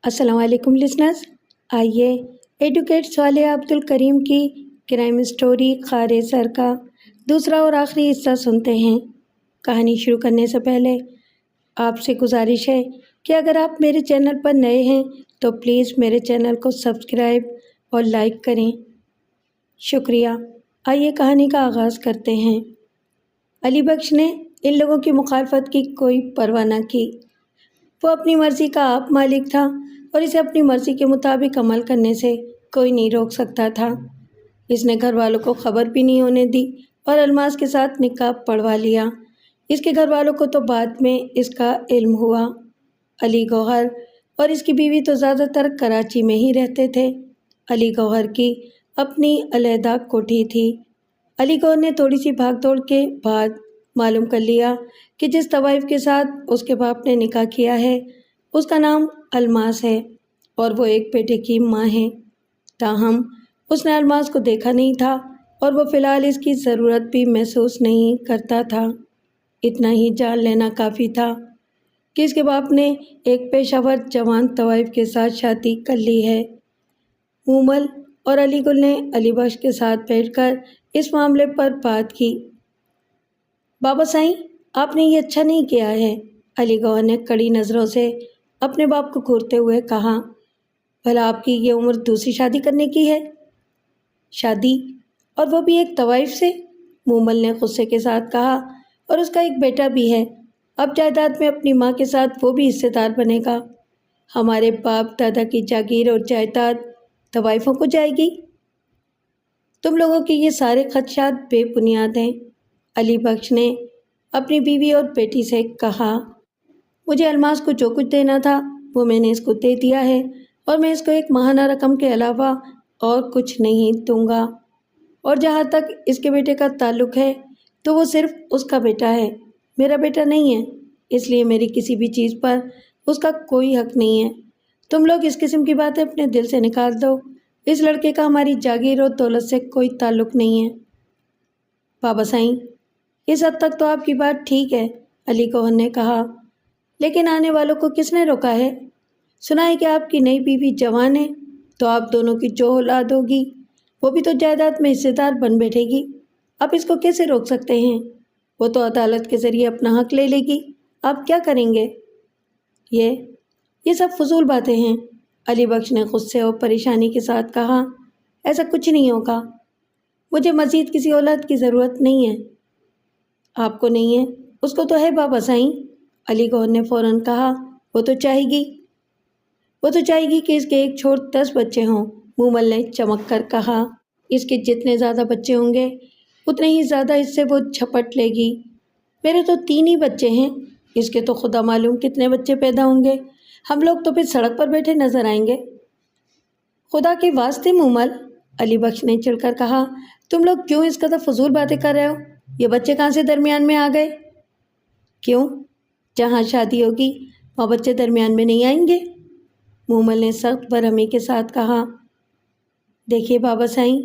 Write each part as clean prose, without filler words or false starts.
السلام علیکم لسنرز، آئیے ایڈوکیٹ صالح عبدالکریم کی کرائم سٹوری خارِ سر کا دوسرا اور آخری حصہ سنتے ہیں۔ کہانی شروع کرنے سے پہلے آپ سے گزارش ہے کہ اگر آپ میرے چینل پر نئے ہیں تو پلیز میرے چینل کو سبسکرائب اور لائک کریں، شکریہ۔ آئیے کہانی کا آغاز کرتے ہیں۔ علی بخش نے ان لوگوں کی مخالفت کی کوئی پرواہ نہ کی۔ وہ اپنی مرضی کا آپ مالک تھا اور اسے اپنی مرضی کے مطابق عمل کرنے سے کوئی نہیں روک سکتا تھا۔ اس نے گھر والوں کو خبر بھی نہیں ہونے دی اور الماس کے ساتھ نکاح پڑھوا لیا۔ اس کے گھر والوں کو تو بعد میں اس کا علم ہوا۔ علی گوہر اور اس کی بیوی تو زیادہ تر کراچی میں ہی رہتے تھے۔ علی گوہر کی اپنی علیحدہ کوٹھی تھی۔ علی گوہر نے تھوڑی سی بھاگ دوڑ کے بعد معلوم کر لیا کہ جس طوائف کے ساتھ اس کے باپ نے نکاح کیا ہے اس کا نام الماس ہے اور وہ ایک بیٹے کی ماں ہے۔ تاہم اس نے الماس کو دیکھا نہیں تھا اور وہ فی الحال اس کی ضرورت بھی محسوس نہیں کرتا تھا۔ اتنا ہی جان لینا کافی تھا کہ اس کے باپ نے ایک پیشہ ور جوان طوائف کے ساتھ شادی کر لی ہے۔ مومل اور علی گل نے علی بخش کے ساتھ بیٹھ کر اس معاملے پر بات کی۔ بابا سائیں، آپ نے یہ اچھا نہیں کیا ہے، علی گوہر نے کڑی نظروں سے اپنے باپ کو گھورتے ہوئے کہا۔ بھلا آپ کی یہ عمر دوسری شادی کرنے کی ہے؟ شادی؟ اور وہ بھی ایک طوائف سے؟ مومل نے غصے کے ساتھ کہا۔ اور اس کا ایک بیٹا بھی ہے۔ اب جائیداد میں اپنی ماں کے ساتھ وہ بھی حصے دار بنے گا۔ ہمارے باپ دادا کی جاگیر اور جائیداد طوائفوں کو جائے گی؟ تم لوگوں کے یہ سارے خدشات بے بنیاد ہیں، علی بخش نے اپنی بیوی اور بیٹی سے کہا۔ مجھے الماس کو جو کچھ دینا تھا وہ میں نے اس کو دے دیا ہے اور میں اس کو ایک ماہانہ رقم کے علاوہ اور کچھ نہیں دوں گا۔ اور جہاں تک اس کے بیٹے کا تعلق ہے تو وہ صرف اس کا بیٹا ہے، میرا بیٹا نہیں ہے، اس لیے میری کسی بھی چیز پر اس کا کوئی حق نہیں ہے۔ تم لوگ اس قسم کی باتیں اپنے دل سے نکال دو۔ اس لڑکے کا ہماری جاگیر اور دولت سے کوئی تعلق نہیں ہے۔ بابا سائیں، اس حد تک تو آپ کی بات ٹھیک ہے، علی گوہر نے کہا، لیکن آنے والوں کو کس نے روکا ہے؟ سنا ہے کہ آپ کی نئی بیوی جوان ہے تو آپ دونوں کی جو اولاد ہوگی وہ بھی تو جائیداد میں حصے دار بن بیٹھے گی۔ آپ اس کو کیسے روک سکتے ہیں؟ وہ تو عدالت کے ذریعے اپنا حق لے لے گی، آپ کیا کریں گے؟ یہ سب فضول باتیں ہیں، علی بخش نے غصے اور پریشانی کے ساتھ کہا۔ ایسا کچھ نہیں ہوگا، مجھے مزید کسی اولاد کی ضرورت نہیں ہے۔ آپ کو نہیں ہے، اس کو تو ہے بابا سائیں، علی گوہر نے فوراً کہا۔ وہ تو چاہے گی کہ اس کے ایک چھوڑ 10 بچے ہوں، مومل نے چمک کر کہا۔ اس کے جتنے زیادہ بچے ہوں گے اتنے ہی زیادہ اس سے وہ جھپٹ لے گی۔ میرے تو 3 ہی بچے ہیں، اس کے تو خدا معلوم کتنے بچے پیدا ہوں گے، ہم لوگ تو پھر سڑک پر بیٹھے نظر آئیں گے۔ خدا کے واسطے مومل، علی بخش نے چڑھ کر کہا، تم لوگ کیوں اس قدر فضول باتیں کر رہے ہو؟ یہ بچے کہاں سے درمیان میں آ گئے؟ کیوں؟ جہاں شادی ہوگی وہاں بچے درمیان میں نہیں آئیں گے، مومل نے سخت برہمی کے ساتھ کہا۔ دیکھیے بابا سائیں،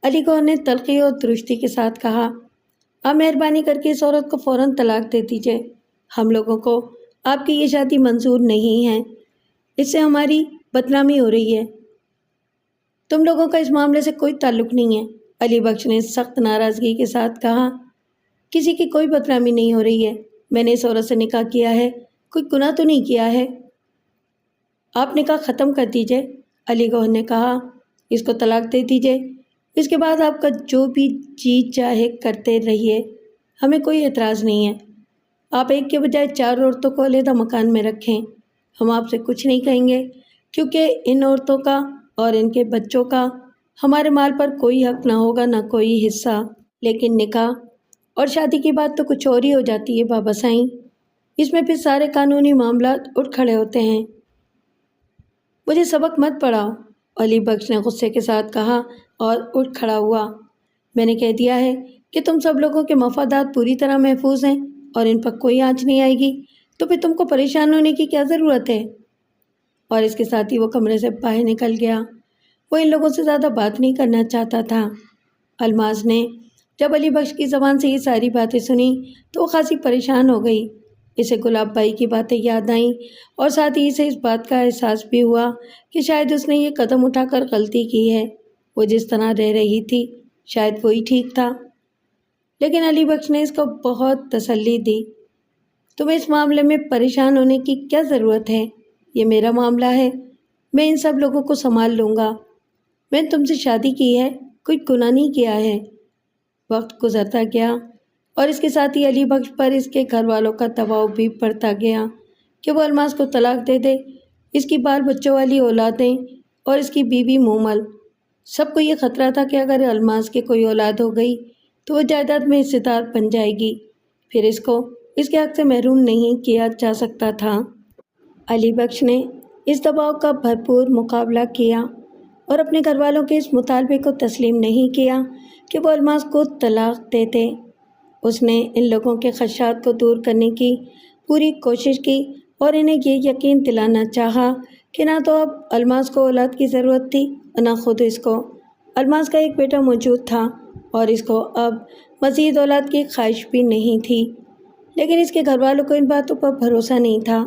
علی گوہر نے تلخی اور درستی کے ساتھ کہا، آپ مہربانی کر کے اس عورت کو فوراً طلاق دے دیجیے۔ ہم لوگوں کو آپ کی یہ شادی منظور نہیں ہے، اس سے ہماری بدنامی ہو رہی ہے۔ تم لوگوں کا اس معاملے سے کوئی تعلق نہیں ہے، علی بخش نے سخت ناراضگی کے ساتھ کہا۔ کسی کی کوئی بدنامی نہیں ہو رہی ہے، میں نے اس عورت سے نکاح کیا ہے، کوئی گناہ تو نہیں کیا ہے۔ آپ نکاح ختم کر دیجئے، علی گوہر نے کہا، اس کو طلاق دے دیجئے، اس کے بعد آپ کا جو بھی جی چاہے کرتے رہیے، ہمیں کوئی اعتراض نہیں ہے۔ آپ ایک کے بجائے 4 عورتوں کو علیحدہ مکان میں رکھیں، ہم آپ سے کچھ نہیں کہیں گے، کیونکہ ان عورتوں کا اور ان کے بچوں کا ہمارے مال پر کوئی حق نہ ہوگا، نہ کوئی حصہ۔ لیکن نکاح اور شادی کی بات تو کچھ اور ہی ہو جاتی ہے بابا سائیں، اس میں پھر سارے قانونی معاملات اٹھ کھڑے ہوتے ہیں۔ مجھے سبق مت پڑھاؤ، علی بخش نے غصے کے ساتھ کہا اور اٹھ کھڑا ہوا۔ میں نے کہہ دیا ہے کہ تم سب لوگوں کے مفادات پوری طرح محفوظ ہیں اور ان پر کوئی آنچ نہیں آئے گی، تو پھر تم کو پریشان ہونے کی کیا ضرورت ہے؟ اور اس کے ساتھ ہی وہ کمرے سے باہر نکل گیا۔ وہ ان لوگوں سے زیادہ بات نہیں کرنا چاہتا تھا۔ الماس نے جب علی بخش کی زبان سے یہ ساری باتیں سنی تو وہ خاصی پریشان ہو گئی۔ اسے گلاب بائی کی باتیں یاد آئیں اور ساتھ ہی اسے اس بات کا احساس بھی ہوا کہ شاید اس نے یہ قدم اٹھا کر غلطی کی ہے۔ وہ جس طرح رہ رہی تھی شاید وہی ٹھیک تھا۔ لیکن علی بخش نے اس کو بہت تسلی دی۔ تمہیں اس معاملے میں پریشان ہونے کی کیا ضرورت ہے؟ یہ میرا معاملہ ہے، میں ان سب لوگوں کو سنبھال لوں گا۔ میں نے تم سے شادی کی ہے، کوئی گناہ نہیں کیا ہے۔ وقت گزرتا گیا اور اس کے ساتھ ہی علی بخش پر اس کے گھر والوں کا دباؤ بھی بڑھتا گیا کہ وہ الماس کو طلاق دے دے۔ اس کی بال بچوں والی اولادیں اور اس کی بیوی مومل، سب کو یہ خطرہ تھا کہ اگر الماس کی کوئی اولاد ہو گئی تو وہ جائیداد میں حصے دار بن جائے گی، پھر اس کو اس کے حق سے محروم نہیں کیا جا سکتا تھا۔ علی بخش نے اس دباؤ کا بھرپور مقابلہ کیا اور اپنے گھر والوں کے اس مطالبے کو تسلیم نہیں کیا کہ وہ الماس کو طلاق دیتے۔ اس نے ان لوگوں کے خدشات کو دور کرنے کی پوری کوشش کی اور انہیں یہ یقین دلانا چاہا کہ نہ تو اب الماس کو اولاد کی ضرورت تھی اور نہ خود اس کو۔ الماس کا ایک بیٹا موجود تھا اور اس کو اب مزید اولاد کی خواہش بھی نہیں تھی، لیکن اس کے گھر والوں کو ان باتوں پر بھروسہ نہیں تھا۔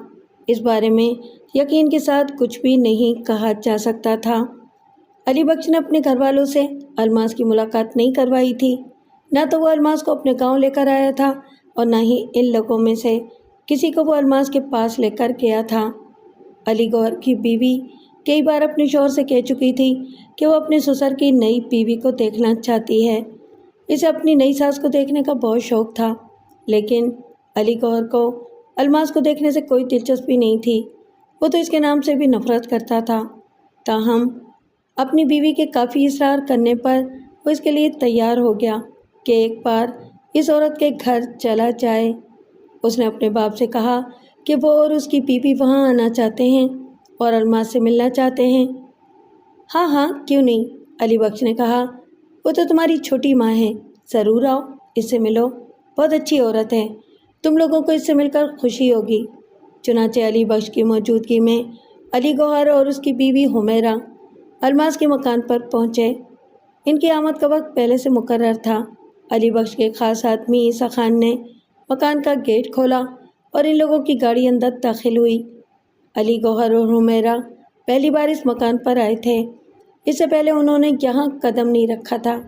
اس بارے میں یقین کے ساتھ کچھ بھی نہیں کہا جا سکتا تھا۔ علی بخش نے اپنے گھر والوں سے الماس کی ملاقات نہیں کروائی تھی، نہ تو وہ الماس کو اپنے گاؤں لے کر آیا تھا اور نہ ہی ان لوگوں میں سے کسی کو وہ الماس کے پاس لے کر گیا تھا۔ علی گوہر کی بیوی کئی بار اپنے شوہر سے کہہ چکی تھی کہ وہ اپنے سسر کی نئی بیوی کو دیکھنا چاہتی ہے۔ اسے اپنی نئی ساس کو دیکھنے کا بہت شوق تھا، لیکن علی گوہر کو الماس کو دیکھنے سے کوئی دلچسپی نہیں تھی۔ وہ تو اس کے نام سے بھی نفرت کرتا تھا۔ تاہم اپنی بیوی کے کافی اصرار کرنے پر وہ اس کے لیے تیار ہو گیا کہ ایک بار اس عورت کے گھر چلا جائے۔ اس نے اپنے باپ سے کہا کہ وہ اور اس کی بیوی وہاں آنا چاہتے ہیں اور الماس سے ملنا چاہتے ہیں۔ ہاں ہاں کیوں نہیں، علی بخش نے کہا، وہ تو تمہاری چھوٹی ماں ہے، ضرور آؤ، اس سے ملو، بہت اچھی عورت ہے، تم لوگوں کو اس سے مل کر خوشی ہوگی۔ چنانچہ علی بخش کی موجودگی میں علی گوہر اور اس کی بیوی حمیرہ الماس کے مکان پر پہنچے۔ ان کی آمد کا وقت پہلے سے مقرر تھا۔ علی بخش کے خاص آدمی عیسیٰ خان نے مکان کا گیٹ کھولا اور ان لوگوں کی گاڑی اندر داخل ہوئی۔ علی گوہر اور حمیرہ پہلی بار اس مکان پر آئے تھے، اس سے پہلے انہوں نے یہاں قدم نہیں رکھا تھا۔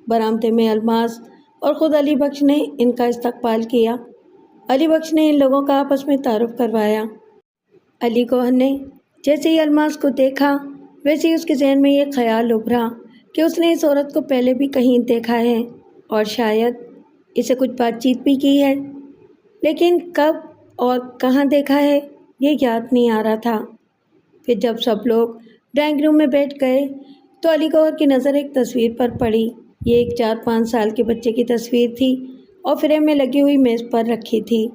برآمدے میں الماس اور خود علی بخش نے ان کا استقبال کیا۔ علی بخش نے ان لوگوں کا آپس میں تعارف کروایا۔ علی گوہر نے جیسے ہی الماس کو دیکھا ویسے ہی اس کے ذہن میں یہ خیال ابھرا کہ اس نے اس عورت کو پہلے بھی کہیں دیکھا ہے اور شاید اسے کچھ بات چیت بھی کی ہے، لیکن کب اور کہاں دیکھا ہے یہ یاد نہیں آ رہا تھا۔ پھر جب سب لوگ ڈرائنگ روم میں بیٹھ گئے تو علی گوہر کی نظر ایک تصویر پر پڑی۔ یہ ایک 4-5 سال کے بچے کی تصویر تھی اور فریم میں لگی ہوئی میز پر رکھی تھی۔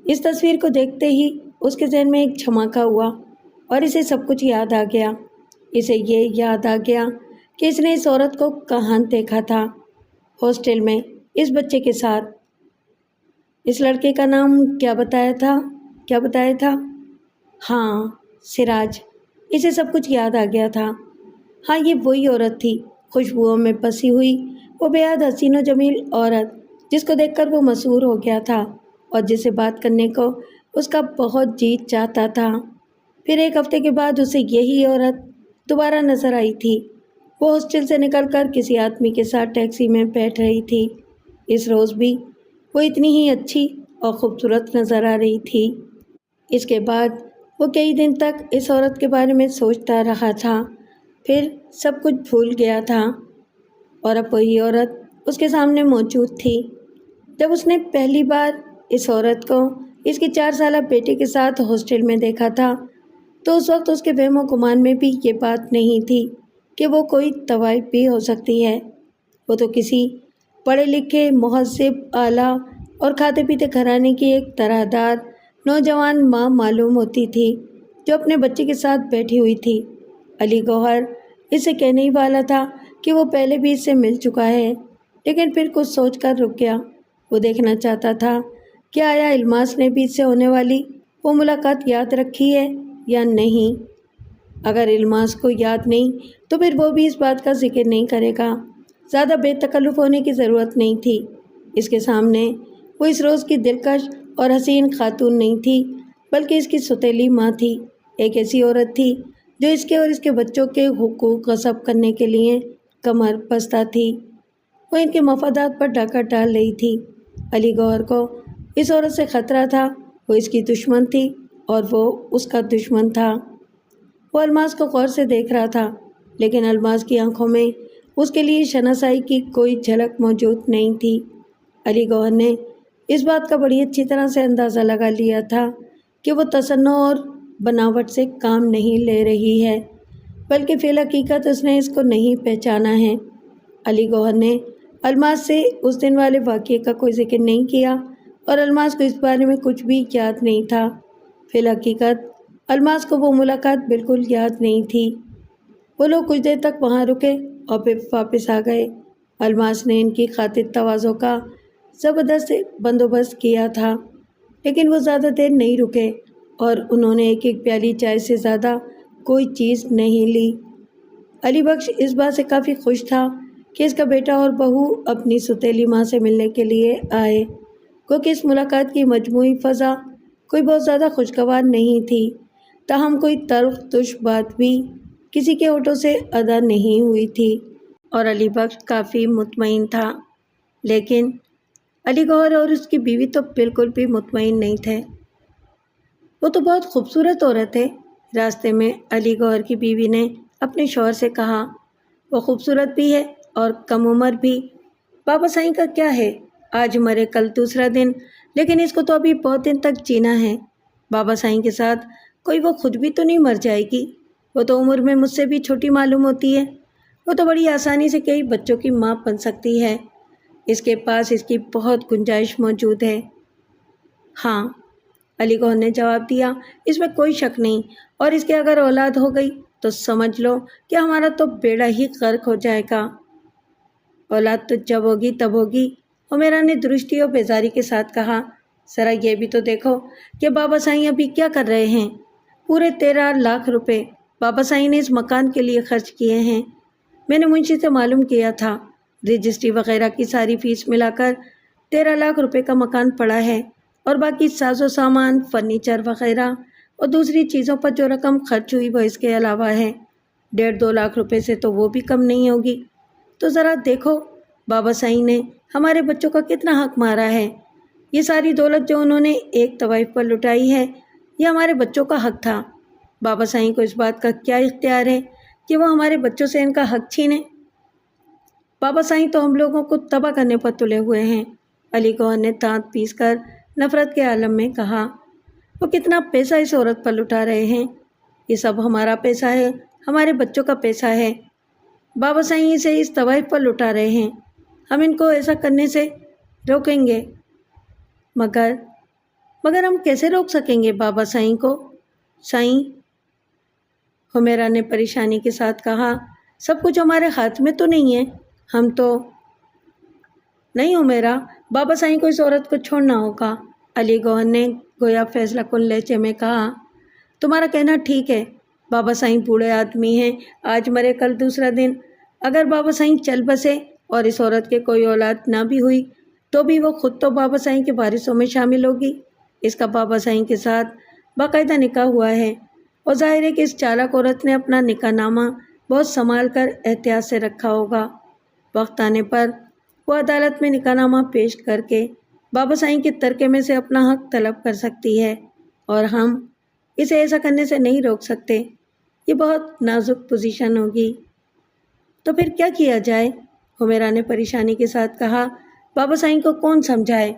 اس تصویر کو دیکھتے ہی اس کے ذہن میں ایک جھماکا ہوا اور اسے سب کچھ یاد آ گیا۔ اسے یہ یاد آ گیا کہ اس نے اس عورت کو کہاں دیکھا تھا، ہاسٹل میں اس بچے کے ساتھ۔ اس لڑکے کا نام کیا بتایا تھا؟ ہاں، سراج۔ اسے سب کچھ یاد آ گیا تھا۔ ہاں، یہ وہی عورت تھی، خوشبوؤں میں بسی ہوئی وہ بے حد حسین و جمیل عورت جس کو دیکھ کر وہ مسحور ہو گیا تھا اور جس سے بات کرنے کو اس کا بہت جی چاہتا تھا۔ پھر ایک ہفتے کے بعد اسے یہی عورت دوبارہ نظر آئی تھی۔ وہ ہاسٹل سے نکل کر کسی آدمی کے ساتھ ٹیکسی میں بیٹھ رہی تھی۔ اس روز بھی وہ اتنی ہی اچھی اور خوبصورت نظر آ رہی تھی۔ اس کے بعد وہ کئی دن تک اس عورت کے بارے میں سوچتا رہا تھا، پھر سب کچھ بھول گیا تھا اور اب وہی عورت اس کے سامنے موجود تھی۔ جب اس نے پہلی بار اس عورت کو اس کے 4 سالہ بیٹے کے ساتھ ہاسٹل میں دیکھا تھا تو اس وقت اس کے وہم و گمان میں بھی یہ بات نہیں تھی کہ وہ کوئی طوائف بھی ہو سکتی ہے۔ وہ تو کسی پڑھے لکھے، مہذب، اعلیٰ اور کھاتے پیتے گھرانے کی ایک طرح دار نوجوان ماں معلوم ہوتی تھی جو اپنے بچے کے ساتھ بیٹھی ہوئی تھی۔ علی گوہر اسے کہنے ہی والا تھا کہ وہ پہلے بھی اس سے مل چکا ہے، لیکن پھر کچھ سوچ کر رک گیا۔ وہ دیکھنا چاہتا تھا کہ آیا الماس نے بھی اس سے ہونے والی وہ ملاقات یاد رکھی ہے یا نہیں۔ اگر الماس کو یاد نہیں تو پھر وہ بھی اس بات کا ذکر نہیں کرے گا۔ زیادہ بے تکلف ہونے کی ضرورت نہیں تھی۔ اس کے سامنے وہ اس روز کی دلکش اور حسین خاتون نہیں تھی بلکہ اس کی سوتیلی ماں تھی، ایک ایسی عورت تھی جو اس کے اور اس کے بچوں کے حقوق غصب کرنے کے لیے کمر بستہ تھی۔ وہ ان کے مفادات پر ڈاکہ ڈال رہی تھی۔ علی گوہر کو اس عورت سے خطرہ تھا، وہ اس کی دشمن تھی اور وہ اس کا دشمن تھا۔ وہ الماس کو غور سے دیکھ رہا تھا، لیکن الماس کی آنکھوں میں اس کے لیے شناسائی کی کوئی جھلک موجود نہیں تھی۔ علی گوہر نے اس بات کا بڑی اچھی طرح سے اندازہ لگا لیا تھا کہ وہ تصنع اور بناوٹ سے کام نہیں لے رہی ہے، بلکہ فی الحقیقت اس نے اس کو نہیں پہچانا ہے۔ علی گوہر نے الماس سے اس دن والے واقعے کا کوئی ذکر نہیں کیا اور الماس کو اس بارے میں کچھ بھی یاد نہیں تھا۔ فی الحقیقت الماس کو وہ ملاقات بالکل یاد نہیں تھی۔ وہ لوگ کچھ دیر تک وہاں رکے اور پھر واپس آ گئے۔ الماس نے ان کی خاطر تواضع کا زبردست بندوبست کیا تھا، لیکن وہ زیادہ دیر نہیں رکے اور انہوں نے ایک پیالی چائے سے زیادہ کوئی چیز نہیں لی۔ علی بخش اس بات سے کافی خوش تھا کہ اس کا بیٹا اور بہو اپنی سوتیلی ماں سے ملنے کے لیے آئے، کیونکہ اس ملاقات کی مجموعی فضا کوئی بہت زیادہ خوشگوار نہیں تھی، تاہم کوئی تلخ ترش بات بھی کسی کے ہونٹوں سے ادا نہیں ہوئی تھی اور علی بخش کافی مطمئن تھا۔ لیکن علی گوہر اور اس کی بیوی تو بالکل بھی مطمئن نہیں تھے۔ وہ تو بہت خوبصورت عورت ہے، راستے میں علی گوہر کی بیوی نے اپنے شوہر سے کہا۔ وہ خوبصورت بھی ہے اور کم عمر بھی۔ بابا سائیں کا کیا ہے، آج مرے کل دوسرا دن، لیکن اس کو تو ابھی بہت دن تک جینا ہے۔ بابا سائیں کے ساتھ کوئی وہ خود بھی تو نہیں مر جائے گی؟ وہ تو عمر میں مجھ سے بھی چھوٹی معلوم ہوتی ہے، وہ تو بڑی آسانی سے کئی بچوں کی ماں بن سکتی ہے، اس کے پاس اس کی بہت گنجائش موجود ہے۔ ہاں، علی گوہر نے جواب دیا، اس میں کوئی شک نہیں، اور اس کے اگر اولاد ہو گئی تو سمجھ لو کہ ہمارا تو بیڑا ہی غرق ہو جائے گا۔ اولاد تو جب ہوگی تب ہوگی، حمیرہ نے درستی اور بیزاری کے ساتھ کہا۔ ذرا یہ بھی تو دیکھو کہ بابا سائیں ابھی کیا کر رہے ہیں۔ پورے 13 لاکھ روپے بابا سائیں نے اس مکان کے لیے خرچ کیے ہیں۔ میں نے منشی سے معلوم کیا تھا، رجسٹری وغیرہ کی ساری فیس ملا کر 13 لاکھ روپے کا مکان پڑا ہے، اور باقی ساز و سامان، فرنیچر وغیرہ اور دوسری چیزوں پر جو رقم خرچ ہوئی وہ اس کے علاوہ ہے۔ 1.5-2 لاکھ روپے سے تو وہ بھی کم نہیں ہوگی۔ تو ذرا دیکھو بابا سائیں نے ہمارے بچوں کا کتنا حق مارا ہے۔ یہ ساری دولت جو انہوں نے ایک طوائف پر لٹائی ہے، یہ ہمارے بچوں کا حق تھا۔ بابا سائیں کو اس بات کا کیا اختیار ہے کہ وہ ہمارے بچوں سے ان کا حق چھینیں؟ بابا سائیں تو ہم لوگوں کو تباہ کرنے پر تلے ہوئے ہیں، علی گوہر نے دانت پیس کر نفرت کے عالم میں کہا۔ وہ کتنا پیسہ اس عورت پر لٹا رہے ہیں؟ یہ سب ہمارا پیسہ ہے، ہمارے بچوں کا پیسہ ہے۔ بابا سائیں اسے اس طوائف پر لٹا رہے ہیں، ہم ان کو ایسا کرنے سے روکیں گے، مگر ہم کیسے روک سکیں گے بابا سائیں کو؟ سائیں، حمیرہ نے پریشانی کے ساتھ کہا، سب کچھ ہمارے ہاتھ میں تو نہیں ہے، ہم تو نہیں حمیرہ، بابا سائیں کو اس عورت کو چھوڑنا ہوگا، علی گوہر نے گویا فیصلہ کن لہجے میں کہا۔ تمہارا کہنا ٹھیک ہے، بابا سائیں بوڑھے آدمی ہیں، آج مرے کل دوسرا دن۔ اگر بابا سائیں چل بسے اور اس عورت کے کوئی اولاد نہ بھی ہوئی تو بھی وہ خود تو بابا سائیں کے وارثوں میں شامل ہوگی۔ اس کا بابا سائیں کے ساتھ باقاعدہ نکاح ہوا ہے، اور ظاہر ہے کہ اس چالاک عورت نے اپنا نکاح نامہ بہت سنبھال کر احتیاط سے رکھا ہوگا۔ وقت آنے پر وہ عدالت میں نکاح نامہ پیش کر کے بابا سائیں کے ترکے میں سے اپنا حق طلب کر سکتی ہے، اور ہم اسے ایسا کرنے سے نہیں روک سکتے۔ یہ بہت نازک پوزیشن ہوگی۔ تو پھر کیا کیا جائے؟ حمیرہ نے پریشانی کے ساتھ کہا۔ بابا سائیں کو کون سمجھائے؟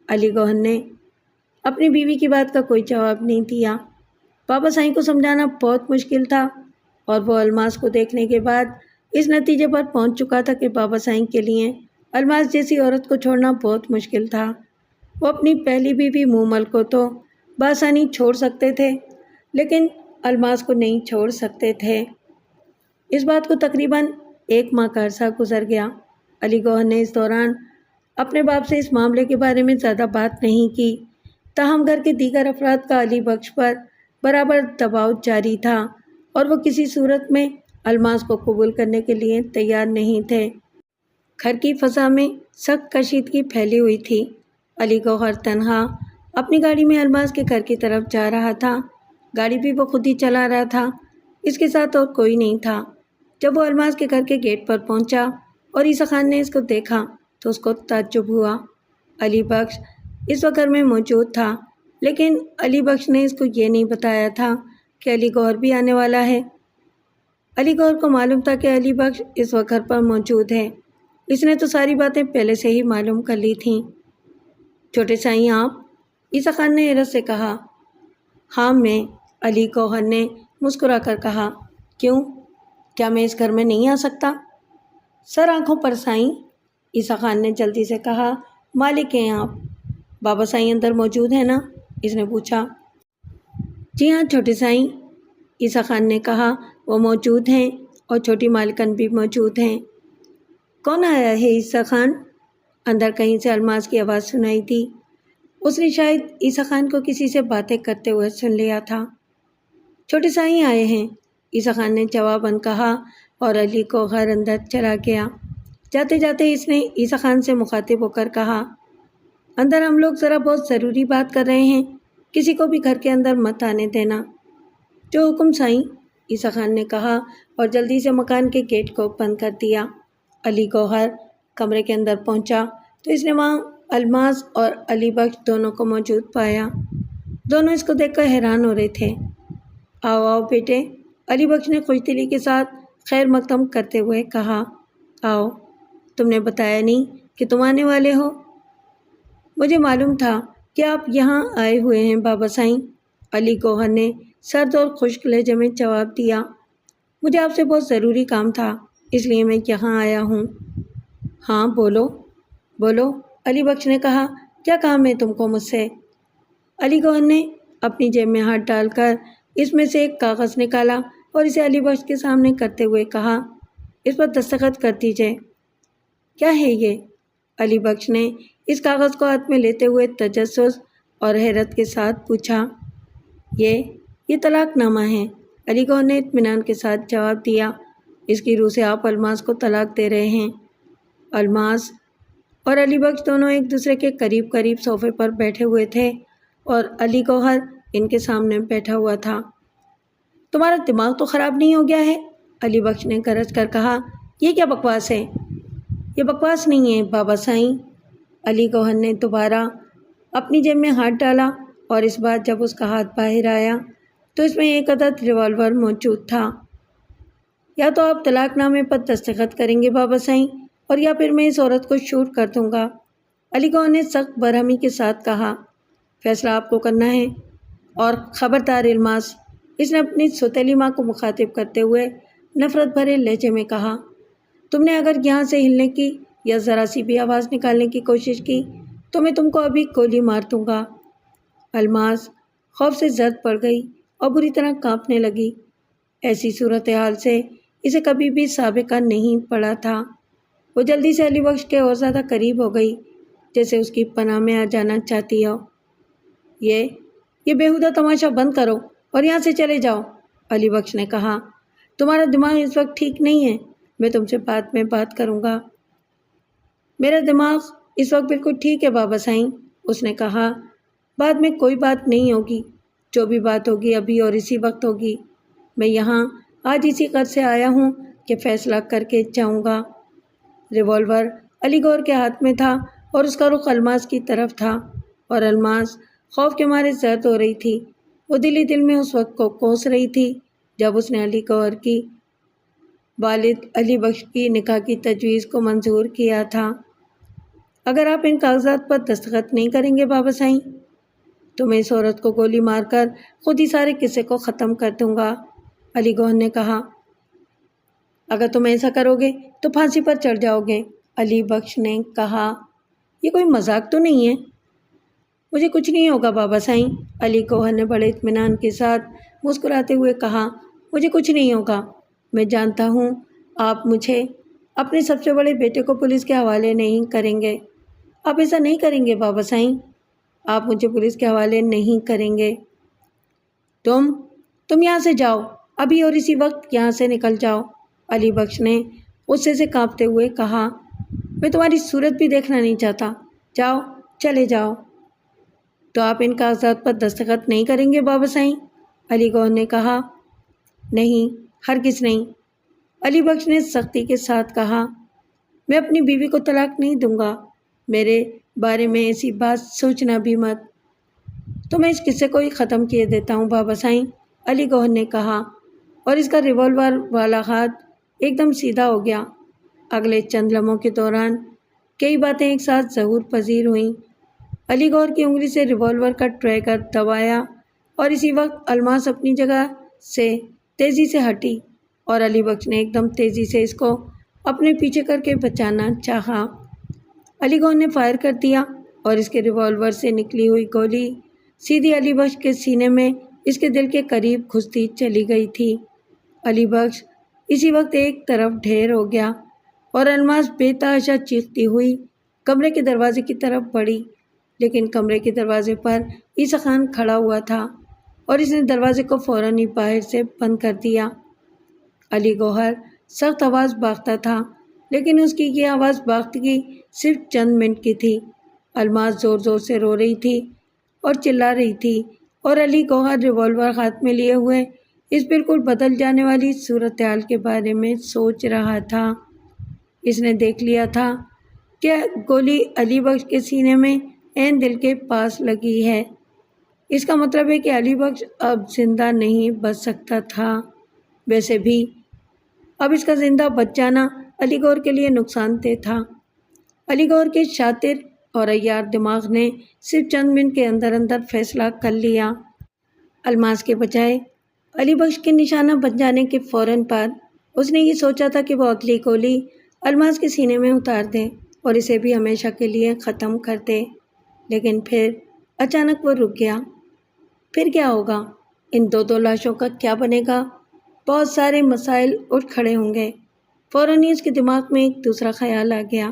علی گوہر نے اپنی بیوی کی بات کا کوئی جواب نہیں دیا۔ بابا سائیں کو سمجھانا بہت مشکل تھا، اور وہ الماس کو دیکھنے کے بعد اس نتیجے پر پہنچ چکا تھا کہ بابا سائیں کے لیے الماس جیسی عورت کو چھوڑنا بہت مشکل تھا۔ وہ اپنی پہلی بیوی مومل کو تو بآسانی چھوڑ سکتے تھے، لیکن الماس کو نہیں چھوڑ سکتے تھے۔ اس بات کو تقریباً 1 ماہ کا عرصہ گزر گیا۔ علی گوہر نے اس دوران اپنے باپ سے اس معاملے کے بارے میں زیادہ بات نہیں کی، تاہم گھر کے دیگر افراد کا علی بخش پر برابر دباؤ جاری تھا، اور وہ کسی صورت میں الماس کو قبول کرنے کے لیے تیار نہیں تھے۔ گھر کی فضا میں سخت کشیدگی پھیلی ہوئی تھی۔ علی گوہر تنہا اپنی گاڑی میں الماس کے گھر کی طرف جا رہا تھا۔ گاڑی بھی وہ خود ہی چلا رہا تھا، اس کے ساتھ اور کوئی نہیں تھا۔ جب وہ الماس کے گھر کے گیٹ پر پہنچا اور عیسیٰ خان نے اس کو دیکھا تو اس کو تعجب ہوا۔ علی بخش اس وقت گھر میں موجود تھا، لیکن علی بخش نے اس کو یہ نہیں بتایا تھا کہ علی گوہر بھی آنے والا ہے۔ علی گوہر کو معلوم تھا کہ علی بخش اس وقت گھر پر موجود ہے، اس نے تو ساری باتیں پہلے سے ہی معلوم کر لی تھیں۔ چھوٹے سائیں آپ؟ عیسیٰ خان نے حیرت سے کہا۔ ہاں میں، علی گوہر نے مسکرا کر کہا۔ کیوں؟ کیا میں اس گھر میں نہیں آ سکتا؟ سر آنکھوں پر سائیں، عیسیٰ خان نے جلدی سے کہا۔ مالک ہیں آپ؟ بابا سائیں اندر موجود ہیں نا؟ اس نے پوچھا۔ جی ہاں چھوٹے سائیں، عیسیٰ خان نے کہا، وہ موجود ہیں اور چھوٹی مالکن بھی موجود ہیں۔ کون آیا ہے عیسیٰ خان؟ اندر کہیں سے الماس کی آواز سنائی تھی۔ اس نے شاید عیسیٰ خان کو کسی سے باتیں کرتے ہوئے سن لیا تھا۔ چھوٹے سائیں آئے ہیں، عیسیٰ خان نے جواباً کہا اور علی گوہر اندر چلا گیا۔ جاتے جاتے اس نے عیسیٰ خان سے مخاطب ہو کر کہا، اندر ہم لوگ ذرا بہت ضروری بات کر رہے ہیں، کسی کو بھی گھر کے اندر مت آنے دینا۔ جو حکم سائیں، عیسیٰ خان نے کہا اور جلدی سے مکان کے گیٹ کو بند کر دیا۔ علی گوہر کمرے کے اندر پہنچا تو اس نے وہاں الماس اور علی بخش دونوں کو موجود پایا۔ دونوں اس کو دیکھ کر حیران ہو رہے تھے۔ آؤ آؤ بیٹے، علی بخش نے خوش دلی کے ساتھ خیر مقدم کرتے ہوئے کہا۔ آؤ، تم نے بتایا نہیں کہ تم آنے والے ہو؟ مجھے معلوم تھا کہ آپ یہاں آئے ہوئے ہیں بابا سائیں، علی گوہر نے سرد اور خشک لہجے میں جواب دیا۔ مجھے آپ سے بہت ضروری کام تھا، اس لیے میں یہاں آیا ہوں۔ ہاں بولو بولو، علی بخش نے کہا، کیا کام ہے تم کو مجھ سے؟ علی گوہر نے اپنی جیب میں ہاتھ ڈال کر اس میں سے ایک کاغذ نکالا اور اسے علی بخش کے سامنے کرتے ہوئے کہا، اس پر دستخط کر دیجیے۔ کیا ہے یہ؟ علی بخش نے اس کاغذ کو ہاتھ میں لیتے ہوئے تجسس اور حیرت کے ساتھ پوچھا۔ یہ طلاق نامہ ہے، علی گوہر نے اطمینان کے ساتھ جواب دیا۔ اس کی روح سے آپ الماس کو طلاق دے رہے ہیں۔ الماس اور علی بخش دونوں ایک دوسرے کے قریب قریب صوفے پر بیٹھے ہوئے تھے اور علی گوہر ان کے سامنے بیٹھا ہوا تھا۔ تمہارا دماغ تو خراب نہیں ہو گیا ہے؟ علی بخش نے گرج کر کہا۔ یہ کیا بکواس ہے؟ یہ بکواس نہیں ہے بابا سائیں، علی گوہر نے دوبارہ اپنی جیب میں ہاتھ ڈالا اور اس بار جب اس کا ہاتھ باہر آیا تو اس میں ایک عدد ریوالور موجود تھا۔ یا تو آپ طلاق نامے پر دستخط کریں گے بابا سائیں، اور یا پھر میں اس عورت کو شوٹ کر دوں گا، علی گوہر نے سخت برہمی کے ساتھ کہا۔ فیصلہ آپ کو کرنا ہے، اور خبردار الماس، اس نے اپنی سوتیلی ماں کو مخاطب کرتے ہوئے نفرت بھرے لہجے میں کہا، تم نے اگر یہاں سے ہلنے کی یا ذرا سی بھی آواز نکالنے کی کوشش کی تو میں تم کو ابھی گولی مار دوں گا۔ الماس خوف سے زرد پڑ گئی اور بری طرح کانپنے لگی۔ ایسی صورتحال سے اسے کبھی بھی سابقہ نہیں پڑا تھا۔ وہ جلدی سے علی بخش کے اور زیادہ قریب ہو گئی، جیسے اس کی پناہ میں آ جانا چاہتی ہو۔ یہ بیہودہ تماشا بند کرو اور یہاں سے چلے جاؤ، علی بخش نے کہا۔ تمہارا دماغ اس وقت ٹھیک نہیں ہے، میں تم سے بعد میں بات کروں گا۔ میرا دماغ اس وقت بالکل ٹھیک ہے بابا سائیں، اس نے کہا۔ بعد میں کوئی بات نہیں ہوگی، جو بھی بات ہوگی ابھی اور اسی وقت ہوگی۔ میں یہاں آج اسی قصد سے آیا ہوں کہ فیصلہ کر کے جاؤں گا۔ ریوالور علی گوہر کے ہاتھ میں تھا اور اس کا رخ الماس کی طرف تھا، اور الماس خوف کے مارے زرد ہو رہی تھی۔ وہ دل ہی دل میں اس وقت کو کوس رہی تھی جب اس نے علی گوہر کی والد علی بخش کی نکاح کی تجویز کو منظور کیا تھا۔ اگر آپ ان کاغذات پر دستخط نہیں کریں گے بابا سائیں تو میں اس عورت کو گولی مار کر خود ہی سارے قصے کو ختم کر دوں گا، علی گوہر نے کہا۔ اگر تم ایسا کرو گے تو پھانسی پر چڑھ جاؤ گے، علی بخش نے کہا۔ یہ کوئی مذاق تو نہیں ہے؟ مجھے کچھ نہیں ہوگا بابا سائیں، علی گوہر نے بڑے اطمینان کے ساتھ مسکراتے ہوئے کہا۔ مجھے کچھ نہیں ہوگا، میں جانتا ہوں آپ مجھے اپنے سب سے بڑے بیٹے کو پولیس کے حوالے نہیں کریں گے۔ آپ ایسا نہیں کریں گے بابا سائیں، آپ مجھے پولیس کے حوالے نہیں کریں گے۔ تم یہاں سے جاؤ، ابھی اور اسی وقت یہاں سے نکل جاؤ، علی بخش نے غصے سے کانپتے ہوئے کہا۔ میں تمہاری صورت بھی دیکھنا نہیں چاہتا، جاؤ چلے جاؤ۔ تو آپ ان کاغذات پر دستخط نہیں کریں گے بابا سائیں؟ علی گوہر نے کہا۔ نہیں، ہرگز نہیں، علی بخش نے سختی کے ساتھ کہا۔ میں اپنی بیوی کو طلاق نہیں دوں گا، میرے بارے میں ایسی بات سوچنا بھی مت۔ تو میں اس قصے کو ہی ختم کیے دیتا ہوں بابا سائیں، علی گوہر نے کہا، اور اس کا ریوالور والا ہاتھ ایک دم سیدھا ہو گیا۔ اگلے چند لمحوں کے دوران کئی باتیں ایک ساتھ ظہور پذیر ہوئیں۔ علی گوہر کی انگلی سے ریوالور کا ٹریگر دبایا اور اسی وقت الماس اپنی جگہ سے تیزی سے ہٹی اور علی بخش نے ایک دم تیزی سے اس کو اپنے پیچھے کر کے بچانا چاہا۔ علی گوہر نے فائر کر دیا اور اس کے ریوالور سے نکلی ہوئی گولی سیدھی علی بخش کے سینے میں اس کے دل کے قریب گھستی چلی گئی تھی۔ علی بخش اسی وقت ایک طرف ڈھیر ہو گیا اور الماس بے تحاشا چیختی ہوئی کمرے کے دروازے کی طرف بڑھی، لیکن کمرے کے دروازے پر عیسیٰ خان کھڑا ہوا تھا اور اس نے دروازے کو فوراً ہی باہر سے بند کر دیا۔ علی گوہر سخت آواز باغتا تھا، لیکن اس کی یہ آواز باختگی صرف چند منٹ کی تھی۔ الماس زور زور سے رو رہی تھی اور چلا رہی تھی اور علی گوہر ریوالور ہاتھ میں لیے ہوئے اس بالکل بدل جانے والی صورتحال کے بارے میں سوچ رہا تھا۔ اس نے دیکھ لیا تھا کہ گولی علی بخش کے سینے میں عین دل کے پاس لگی ہے۔ اس کا مطلب ہے کہ علی بخش اب زندہ نہیں بچ سکتا تھا۔ ویسے بھی اب اس کا زندہ بچ جانا علی گوہر کے لیے نقصان دہ تھا۔ علی گوہر کے شاطر اور عیار دماغ نے صرف چند منٹ کے اندر اندر فیصلہ کر لیا۔ الماس کے بجائے علی بخش کے نشانہ بن جانے کے فوراً بعد اس نے یہ سوچا تھا کہ وہ اگلی گولی الماس کے سینے میں اتار دے اور اسے بھی ہمیشہ کے لیے ختم کر دے، لیکن پھر اچانک وہ رک گیا۔ پھر کیا ہوگا؟ ان دو لاشوں کا کیا بنے گا؟ بہت سارے مسائل اٹھ کھڑے ہوں گے۔ فوراً ہی اس کے دماغ میں ایک دوسرا خیال آ گیا۔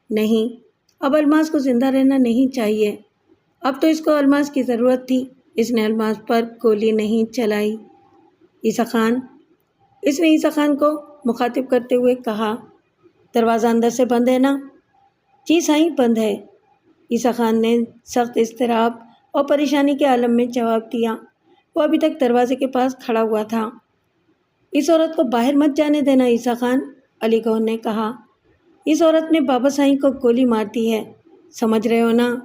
نہیں، اب الماس کو زندہ رہنا نہیں چاہیے۔ اب تو اس کو الماس کی ضرورت تھی۔ اس نے الماس پر گولی نہیں چلائی۔ عیسیٰ خان، اس نے عیسیٰ خان کو مخاطب کرتے ہوئے کہا، دروازہ اندر سے بند ہے نا؟ جی سائیں، بند ہے، عیسیٰ خان نے سخت اضطراب اور پریشانی کے عالم میں جواب دیا۔ وہ ابھی تک دروازے کے پاس کھڑا ہوا تھا۔ اس عورت کو باہر مت جانے دینا عیسیٰ خان، علی گوہر نے کہا۔ اس عورت نے بابا سائیں کو گولی مار دی ہے، سمجھ رہے ہو نا؟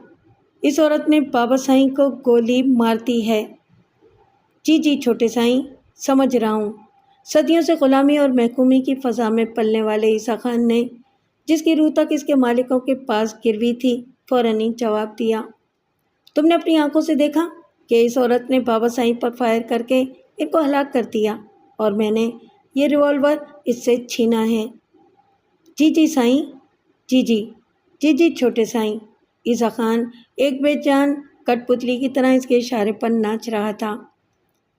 اس عورت نے بابا سائیں کو گولی مار دی ہے۔ جی جی چھوٹے سائیں، سمجھ رہا ہوں، صدیوں سے غلامی اور محکومی کی فضا میں پلنے والے عیسیٰ خان نے، جس کی روح تک اس کے مالکوں کے پاس گروی تھی، فوراً ہی جواب دیا۔ تم نے اپنی آنکھوں سے دیکھا کہ اس عورت نے بابا سائیں پر فائر کر کے ان کو ہلاک کر دیا اور میں نے یہ ریوالور اس سے چھینا ہے۔ جی جی سائیں، جی جی جی جی چھوٹے سائیں، عیسیٰ خان ایک بے جان کٹ پتلی کی طرح اس کے اشارے پر ناچ رہا تھا۔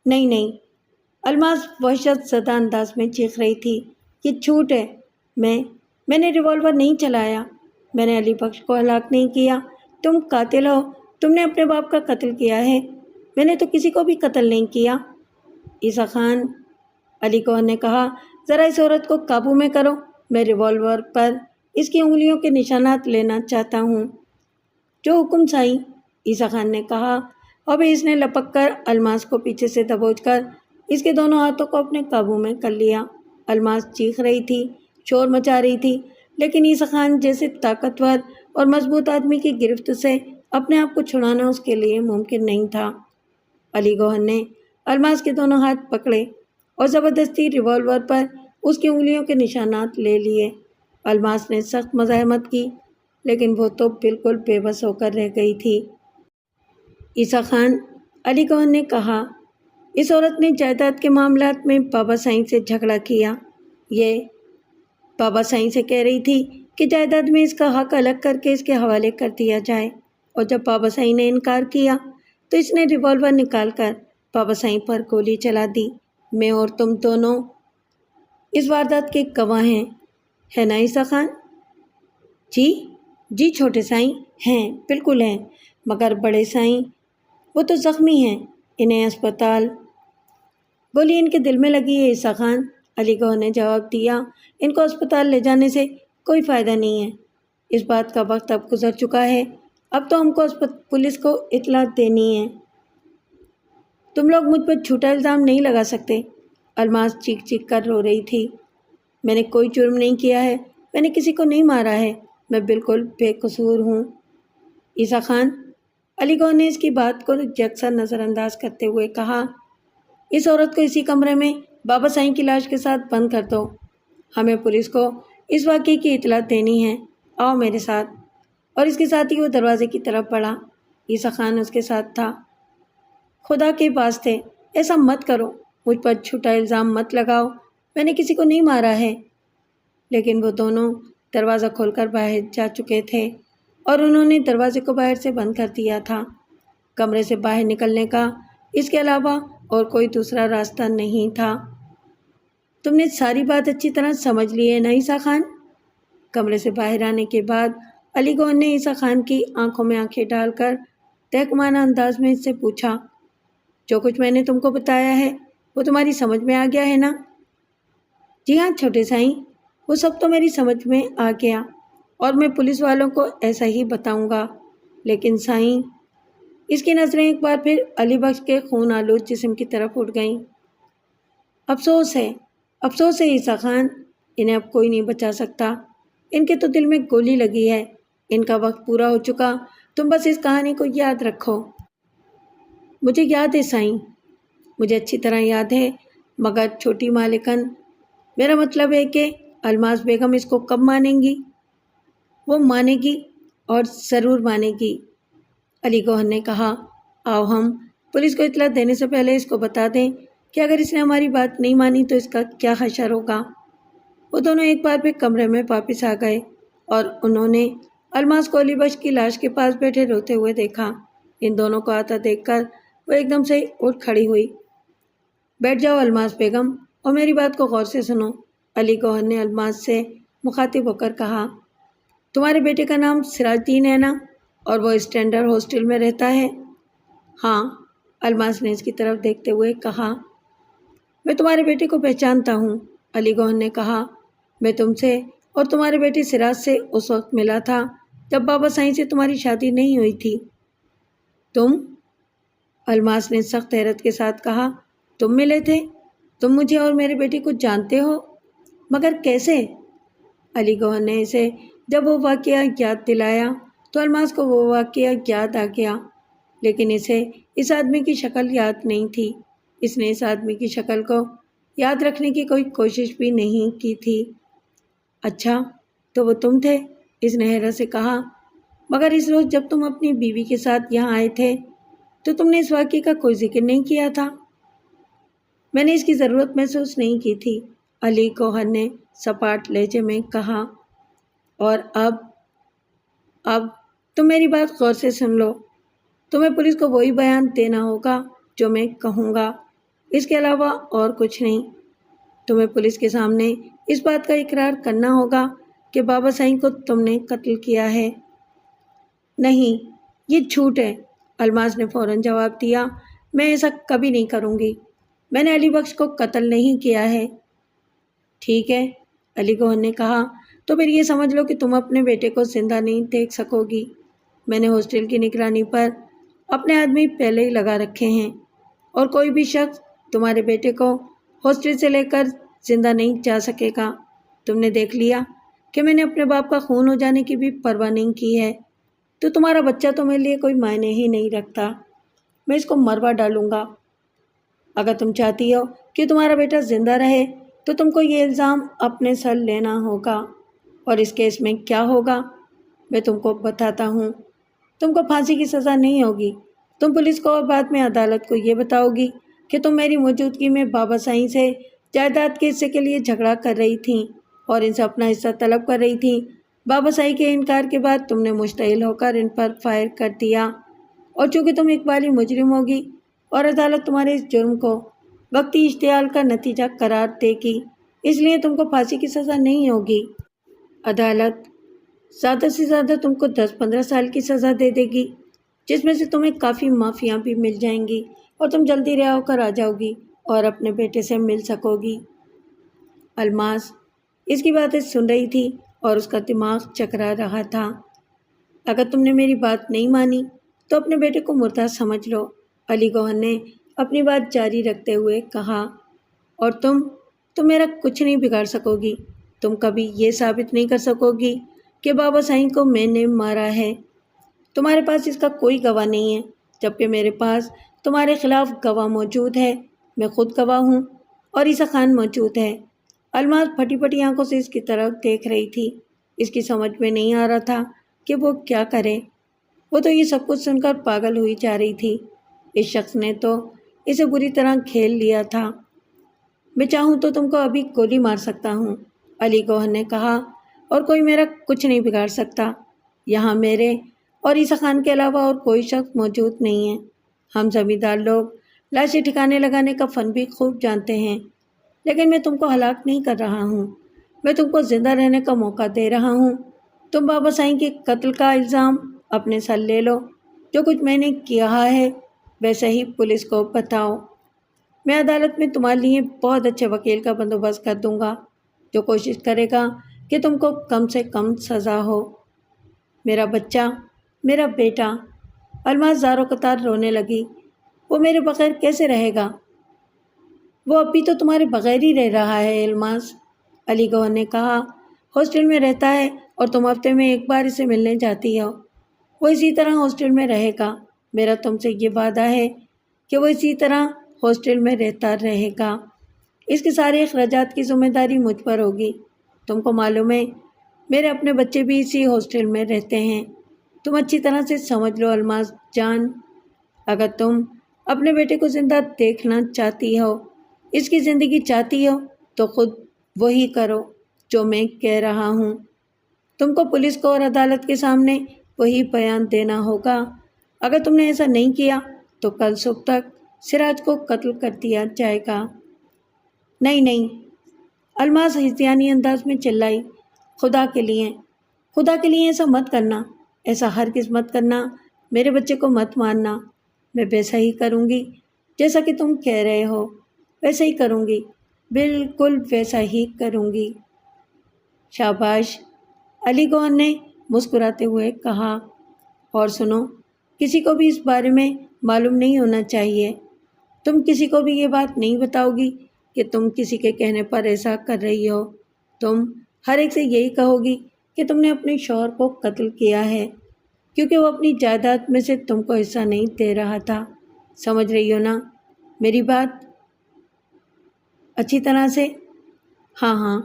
نہیں نہیں، الماس وحشت زدہ انداز میں چیخ رہی تھی، یہ جھوٹ ہے، میں نے ریوالور نہیں چلایا، میں نے علی بخش کو ہلاک نہیں کیا، تم قاتل ہو، تم نے اپنے باپ کا قتل کیا ہے، میں نے تو کسی کو بھی قتل نہیں کیا۔ عیسیٰ خان، علی گوہر نے کہا، ذرا اس عورت کو قابو میں کرو، میں ریوالور پر اس کی انگلیوں کے نشانات لینا چاہتا ہوں۔ جو حکم سائیں، عیسیٰ خان نے کہا۔ ابھی اس نے لپک کر الماس کو پیچھے سے دبوچ کر اس کے دونوں ہاتھوں کو اپنے قابو میں کر لیا۔ الماس چیخ رہی تھی، شور مچا رہی تھی، لیکن عیسیٰ خان جیسے طاقتور اور مضبوط آدمی کی گرفت سے اپنے آپ کو چھڑانا اس کے لیے ممکن نہیں تھا۔ علی گوہر نے الماس کے دونوں ہاتھ پکڑے اور زبردستی ریوالور پر اس کی انگلیوں کے نشانات لے لیے۔ الماس نے سخت مزاحمت کی، لیکن وہ تو بالکل بے بس ہو کر رہ گئی تھی۔ عیسیٰ خان، علی گوہر نے کہا، اس عورت نے جائیداد کے معاملات میں بابا سائیں سے جھگڑا کیا۔ یہ بابا سائیں سے کہہ رہی تھی کہ جائیداد میں اس کا حق الگ کر کے اس کے حوالے کر دیا جائے، اور جب بابا سائیں نے انکار کیا تو اس نے ریوالور نکال کر بابا سائیں پر گولی چلا دی۔ میں اور تم دونوں اس واردات کے گواہ ہیں، ہے نا عیسیٰ خان؟ جی جی چھوٹے سائیں، ہیں، بالکل ہیں، مگر بڑے سائیں وہ تو زخمی ہیں، انہیں اسپتال۔ گولی ان کے دل میں لگی ہے عیسیٰ خان، علی گوہر نے جواب دیا، ان کو اسپتال لے جانے سے کوئی فائدہ نہیں ہے، اس بات کا وقت اب گزر چکا ہے، اب تو ہم کو پولیس کو اطلاع دینی ہے۔ تم لوگ مجھ پر جھوٹا الزام نہیں لگا سکتے۔ الماس چیخ چیخ کر رو رہی تھی۔ میں نے کوئی جرم نہیں کیا ہے، میں نے کسی کو نہیں مارا ہے، میں بالکل بے قصور ہوں۔ عیسیٰ خان، علی گوہر نے اس کی بات کو یکسر نظر انداز کرتے ہوئے کہا، اس عورت کو اسی کمرے میں بابا سائیں کی لاش کے ساتھ بند کر دو۔ ہمیں پولیس کو اس واقعے کی اطلاع دینی ہے، آؤ میرے ساتھ۔ اور اس کے ساتھ ہی وہ دروازے کی طرف بڑھا۔ عیسیٰ خان اس کے ساتھ تھا۔ خدا کے واسطے ایسا مت کرو، مجھ پر جھوٹا الزام مت لگاؤ، میں نے کسی کو نہیں مارا ہے۔ لیکن وہ دونوں دروازہ کھول کر باہر جا چکے تھے اور انہوں نے دروازے کو باہر سے بند کر دیا تھا۔ کمرے سے باہر نکلنے کا اس کے علاوہ اور کوئی دوسرا راستہ نہیں تھا۔ تم نے ساری بات اچھی طرح سمجھ لی ہے نا عیسیٰ خان؟ کمرے سے باہر آنے کے بعد علی گوہر نے عیسیٰ خان کی آنکھوں میں آنکھیں ڈال کر تحکمانہ انداز میں اس سے پوچھا، جو کچھ میں نے تم کو بتایا ہے وہ تمہاری سمجھ میں آ گیا ہے نا؟ جی ہاں چھوٹے سائیں، وہ سب تو میری سمجھ میں آ گیا اور میں پولیس والوں کو ایسا ہی بتاؤں گا۔ لیکن سائیں، اس کی نظریں ایک بار پھر علی بخش کے خون آلود جسم کی طرف اٹھ گئیں۔ افسوس ہے عیسیٰ خان، انہیں اب کوئی نہیں بچا سکتا۔ ان کے تو دل میں گولی لگی ہے، ان کا وقت پورا ہو چکا، تم بس اس کہانی کو یاد رکھو۔ مجھے یاد ہے سائیں، مجھے اچھی طرح یاد ہے، مگر چھوٹی مالکن، میرا مطلب ہے کہ الماس بیگم اس کو کب مانیں گی؟ وہ مانے گی اور ضرور مانے گی۔ علی گوہر نے کہا، آؤ ہم پولیس کو اطلاع دینے سے پہلے اس کو بتا دیں کہ اگر اس نے ہماری بات نہیں مانی تو اس کا کیا حشر ہوگا۔ وہ دونوں ایک بار پھر کمرے میں واپس آ گئے اور انہوں نے الماس کو علی بخش کی لاش کے پاس بیٹھے روتے ہوئے دیکھا۔ ان دونوں کو آتا دیکھ کر وہ ایک دم سے اٹھ کھڑی ہوئی۔ بیٹھ جاؤ الماس بیگم اور میری بات کو غور سے سنو، علی گوہر نے الماس سے مخاطب ہو کر کہا۔ تمہارے بیٹے کا نام سراج الدین ہے نا، اور وہ اسٹینڈرڈ ہاسٹل میں رہتا ہے؟ ہاں، الماس نے اس کی طرف دیکھتے ہوئے کہا۔ میں تمہارے بیٹے کو پہچانتا ہوں، علی گوہر نے کہا۔ میں تم سے اور تمہارے بیٹے سراج سے اس وقت ملا تھا جب بابا سائیں سے تمہاری شادی نہیں ہوئی تھی۔ تم؟ الماس نے سخت حیرت کے ساتھ کہا، تم ملے تھے؟ تم مجھے اور میرے بیٹے کو جانتے ہو؟ مگر کیسے؟ علی گوہر نے اسے جب وہ واقعہ یاد دلایا تو الماس کو وہ واقعہ یاد آ گیا، لیکن اسے اس آدمی کی شکل یاد نہیں تھی۔ اس نے اس آدمی کی شکل کو یاد رکھنے کی کوئی کوشش بھی نہیں کی تھی۔ اچھا، تو وہ تم تھے؟ اس نے حیرت سے کہا۔ مگر اس روز جب تم اپنی بیوی کے ساتھ یہاں آئے تھے تو تم نے اس واقعے کا کوئی ذکر نہیں کیا تھا۔ میں نے اس کی ضرورت محسوس نہیں کی تھی، علی گوہر نے سپاٹ لہجے میں کہا۔ اور اب تم میری بات غور سے سن لو، تمہیں پولیس کو وہی بیان دینا ہوگا جو میں کہوں گا، اس کے علاوہ اور کچھ نہیں۔ تمہیں پولیس کے سامنے اس بات کا اقرار کرنا ہوگا کہ بابا سائیں کو تم نے قتل کیا ہے۔ نہیں، یہ جھوٹ ہے، الماس نے فوراً جواب دیا۔ میں ایسا کبھی نہیں کروں گی، میں نے علی بخش کو قتل نہیں کیا ہے۔ ٹھیک ہے، علی گوہر نے کہا، تو پھر یہ سمجھ لو کہ تم اپنے بیٹے کو زندہ نہیں دیکھ سکو گی۔ میں نے ہاسٹل کی نگرانی پر اپنے آدمی پہلے ہی لگا رکھے ہیں اور کوئی بھی شخص تمہارے بیٹے کو ہاسٹل سے لے کر زندہ نہیں جا سکے گا۔ تم نے دیکھ لیا کہ میں نے اپنے باپ کا خون ہو جانے کی بھی پرواہ نہیں کی ہے، تو تمہارا بچہ تو میرے لیے کوئی معنی ہی نہیں رکھتا، میں اس کو مروا ڈالوں گا۔ اگر تم چاہتی ہو کہ تمہارا بیٹا زندہ رہے تو تم کو یہ الزام اپنے سر لینا ہوگا، اور اس کیس میں کیا ہوگا میں تم کو بتاتا ہوں۔ تم کو پھانسی کی سزا نہیں ہوگی، تم پولیس کو اور بعد میں عدالت کو یہ بتاؤ گی کہ تم میری موجودگی میں بابا سائیں سے جائیداد کے حصے کے لیے جھگڑا کر رہی تھیں اور ان سے اپنا حصہ طلب کر رہی تھیں۔ بابا سائیں کے انکار کے بعد تم نے مشتعل ہو کر ان پر فائر کر دیا، اور چونکہ تم اقبالی مجرم ہوگی اور عدالت تمہارے اس جرم کو وقتی اشتعال کا نتیجہ قرار دے گی، اس لیے تم کو پھانسی کی سزا نہیں ہوگی۔ عدالت زیادہ سے زیادہ تم کو 10-15 سال کی سزا دے دے گی، جس میں سے تمہیں کافی معافیاں بھی مل جائیں گی اور تم جلدی رہا ہو کر آ جاؤ گی اور اپنے بیٹے سے مل سکو گی۔ الماس اس کی باتیں سن رہی تھی اور اس کا دماغ چکرا رہا تھا۔ اگر تم نے میری بات نہیں مانی تو اپنے بیٹے کو مردہ سمجھ لو، علی گوہر نے اپنی بات جاری رکھتے ہوئے کہا۔ اور تم میرا کچھ نہیں بگاڑ سکو گی، تم کبھی یہ ثابت نہیں کر سکو گی کہ بابا سائیں کو میں نے مارا ہے۔ تمہارے پاس اس کا کوئی گواہ نہیں ہے، جبکہ میرے پاس تمہارے خلاف گواہ موجود ہے، میں خود گواہ ہوں اور عیسیٰ خان موجود ہے۔ الماس پھٹی پھٹی آنکھوں سے اس کی طرف دیکھ رہی تھی، اس کی سمجھ میں نہیں آ رہا تھا کہ وہ کیا کرے۔ وہ تو یہ سب کچھ سن کر پاگل ہوئی جا رہی تھی، اس شخص نے تو اسے بری طرح کھیل لیا تھا۔ میں چاہوں تو تم کو ابھی گولی مار سکتا ہوں، علی گوہر نے کہا، اور کوئی میرا کچھ نہیں بگاڑ سکتا۔ یہاں میرے اور عیسیٰ خان کے علاوہ اور کوئی شخص موجود نہیں ہے۔ ہم زمیندار لوگ لاشیں ٹھکانے لگانے کا فن بھی خوب جانتے ہیں، لیکن میں تم کو ہلاک نہیں کر رہا ہوں، میں تم کو زندہ رہنے کا موقع دے رہا ہوں۔ تم بابا سائیں کے قتل کا الزام اپنے سر لے لو، جو کچھ میں نے کیا ہے ویسے ہی پولیس کو بتاؤ۔ میں عدالت میں تمہارے لیے بہت اچھے وکیل کا بندوبست کر دوں گا، جو کوشش کرے گا کہ تم کو کم سے کم سزا ہو۔ میرا بچہ، میرا بیٹا، الماس زاروں قطار رونے لگی۔ وہ میرے بغیر کیسے رہے گا؟ وہ اب بھی تو تمہارے بغیر ہی رہ رہا ہے الماس، علی گوہر نے کہا۔ ہاسٹل میں رہتا ہے اور تم ہفتے میں ایک بار اسے ملنے جاتی ہو۔ وہ اسی طرح ہاسٹل میں رہے گا، میرا تم سے یہ وعدہ ہے کہ وہ اسی طرح ہاسٹل میں رہتا رہے گا۔ اس کے سارے اخراجات کی ذمہ داری مجھ پر ہوگی۔ تم کو معلوم ہے میرے اپنے بچے بھی اسی ہاسٹل میں رہتے ہیں۔ تم اچھی طرح سے سمجھ لو الماس جان، اگر تم اپنے بیٹے کو زندہ دیکھنا چاہتی ہو، اس کی زندگی چاہتی ہو، تو خود وہی کرو جو میں کہہ رہا ہوں۔ تم کو پولیس کو اور عدالت کے سامنے وہی بیان دینا ہوگا۔ اگر تم نے ایسا نہیں کیا تو کل صبح تک سراج کو قتل کر دیا جائے گا۔ نہیں نہیں، الماس ہذیانی انداز میں چلائی، خدا کے لیے ایسا مت کرنا، ایسا ہرگز مت کرنا، میرے بچے کو مت مارنا۔ میں ویسا ہی کروں گی جیسا کہ تم کہہ رہے ہو، ویسا ہی کروں گی، بالکل ویسا ہی کروں گی۔ شاباش، علی گوہر نے مسکراتے ہوئے کہا۔ اور سنو، کسی کو بھی اس بارے میں معلوم نہیں ہونا چاہیے۔ تم کسی کو بھی یہ بات نہیں بتاؤ گی کہ تم کسی کے کہنے پر ایسا کر رہی ہو۔ تم ہر ایک سے یہی کہو گی کہ تم نے اپنے شوہر کو قتل کیا ہے، کیونکہ وہ اپنی جائیداد میں سے تم کو حصہ نہیں دے رہا تھا۔ سمجھ رہی ہو نا میری بات اچھی طرح سے؟ ہاں،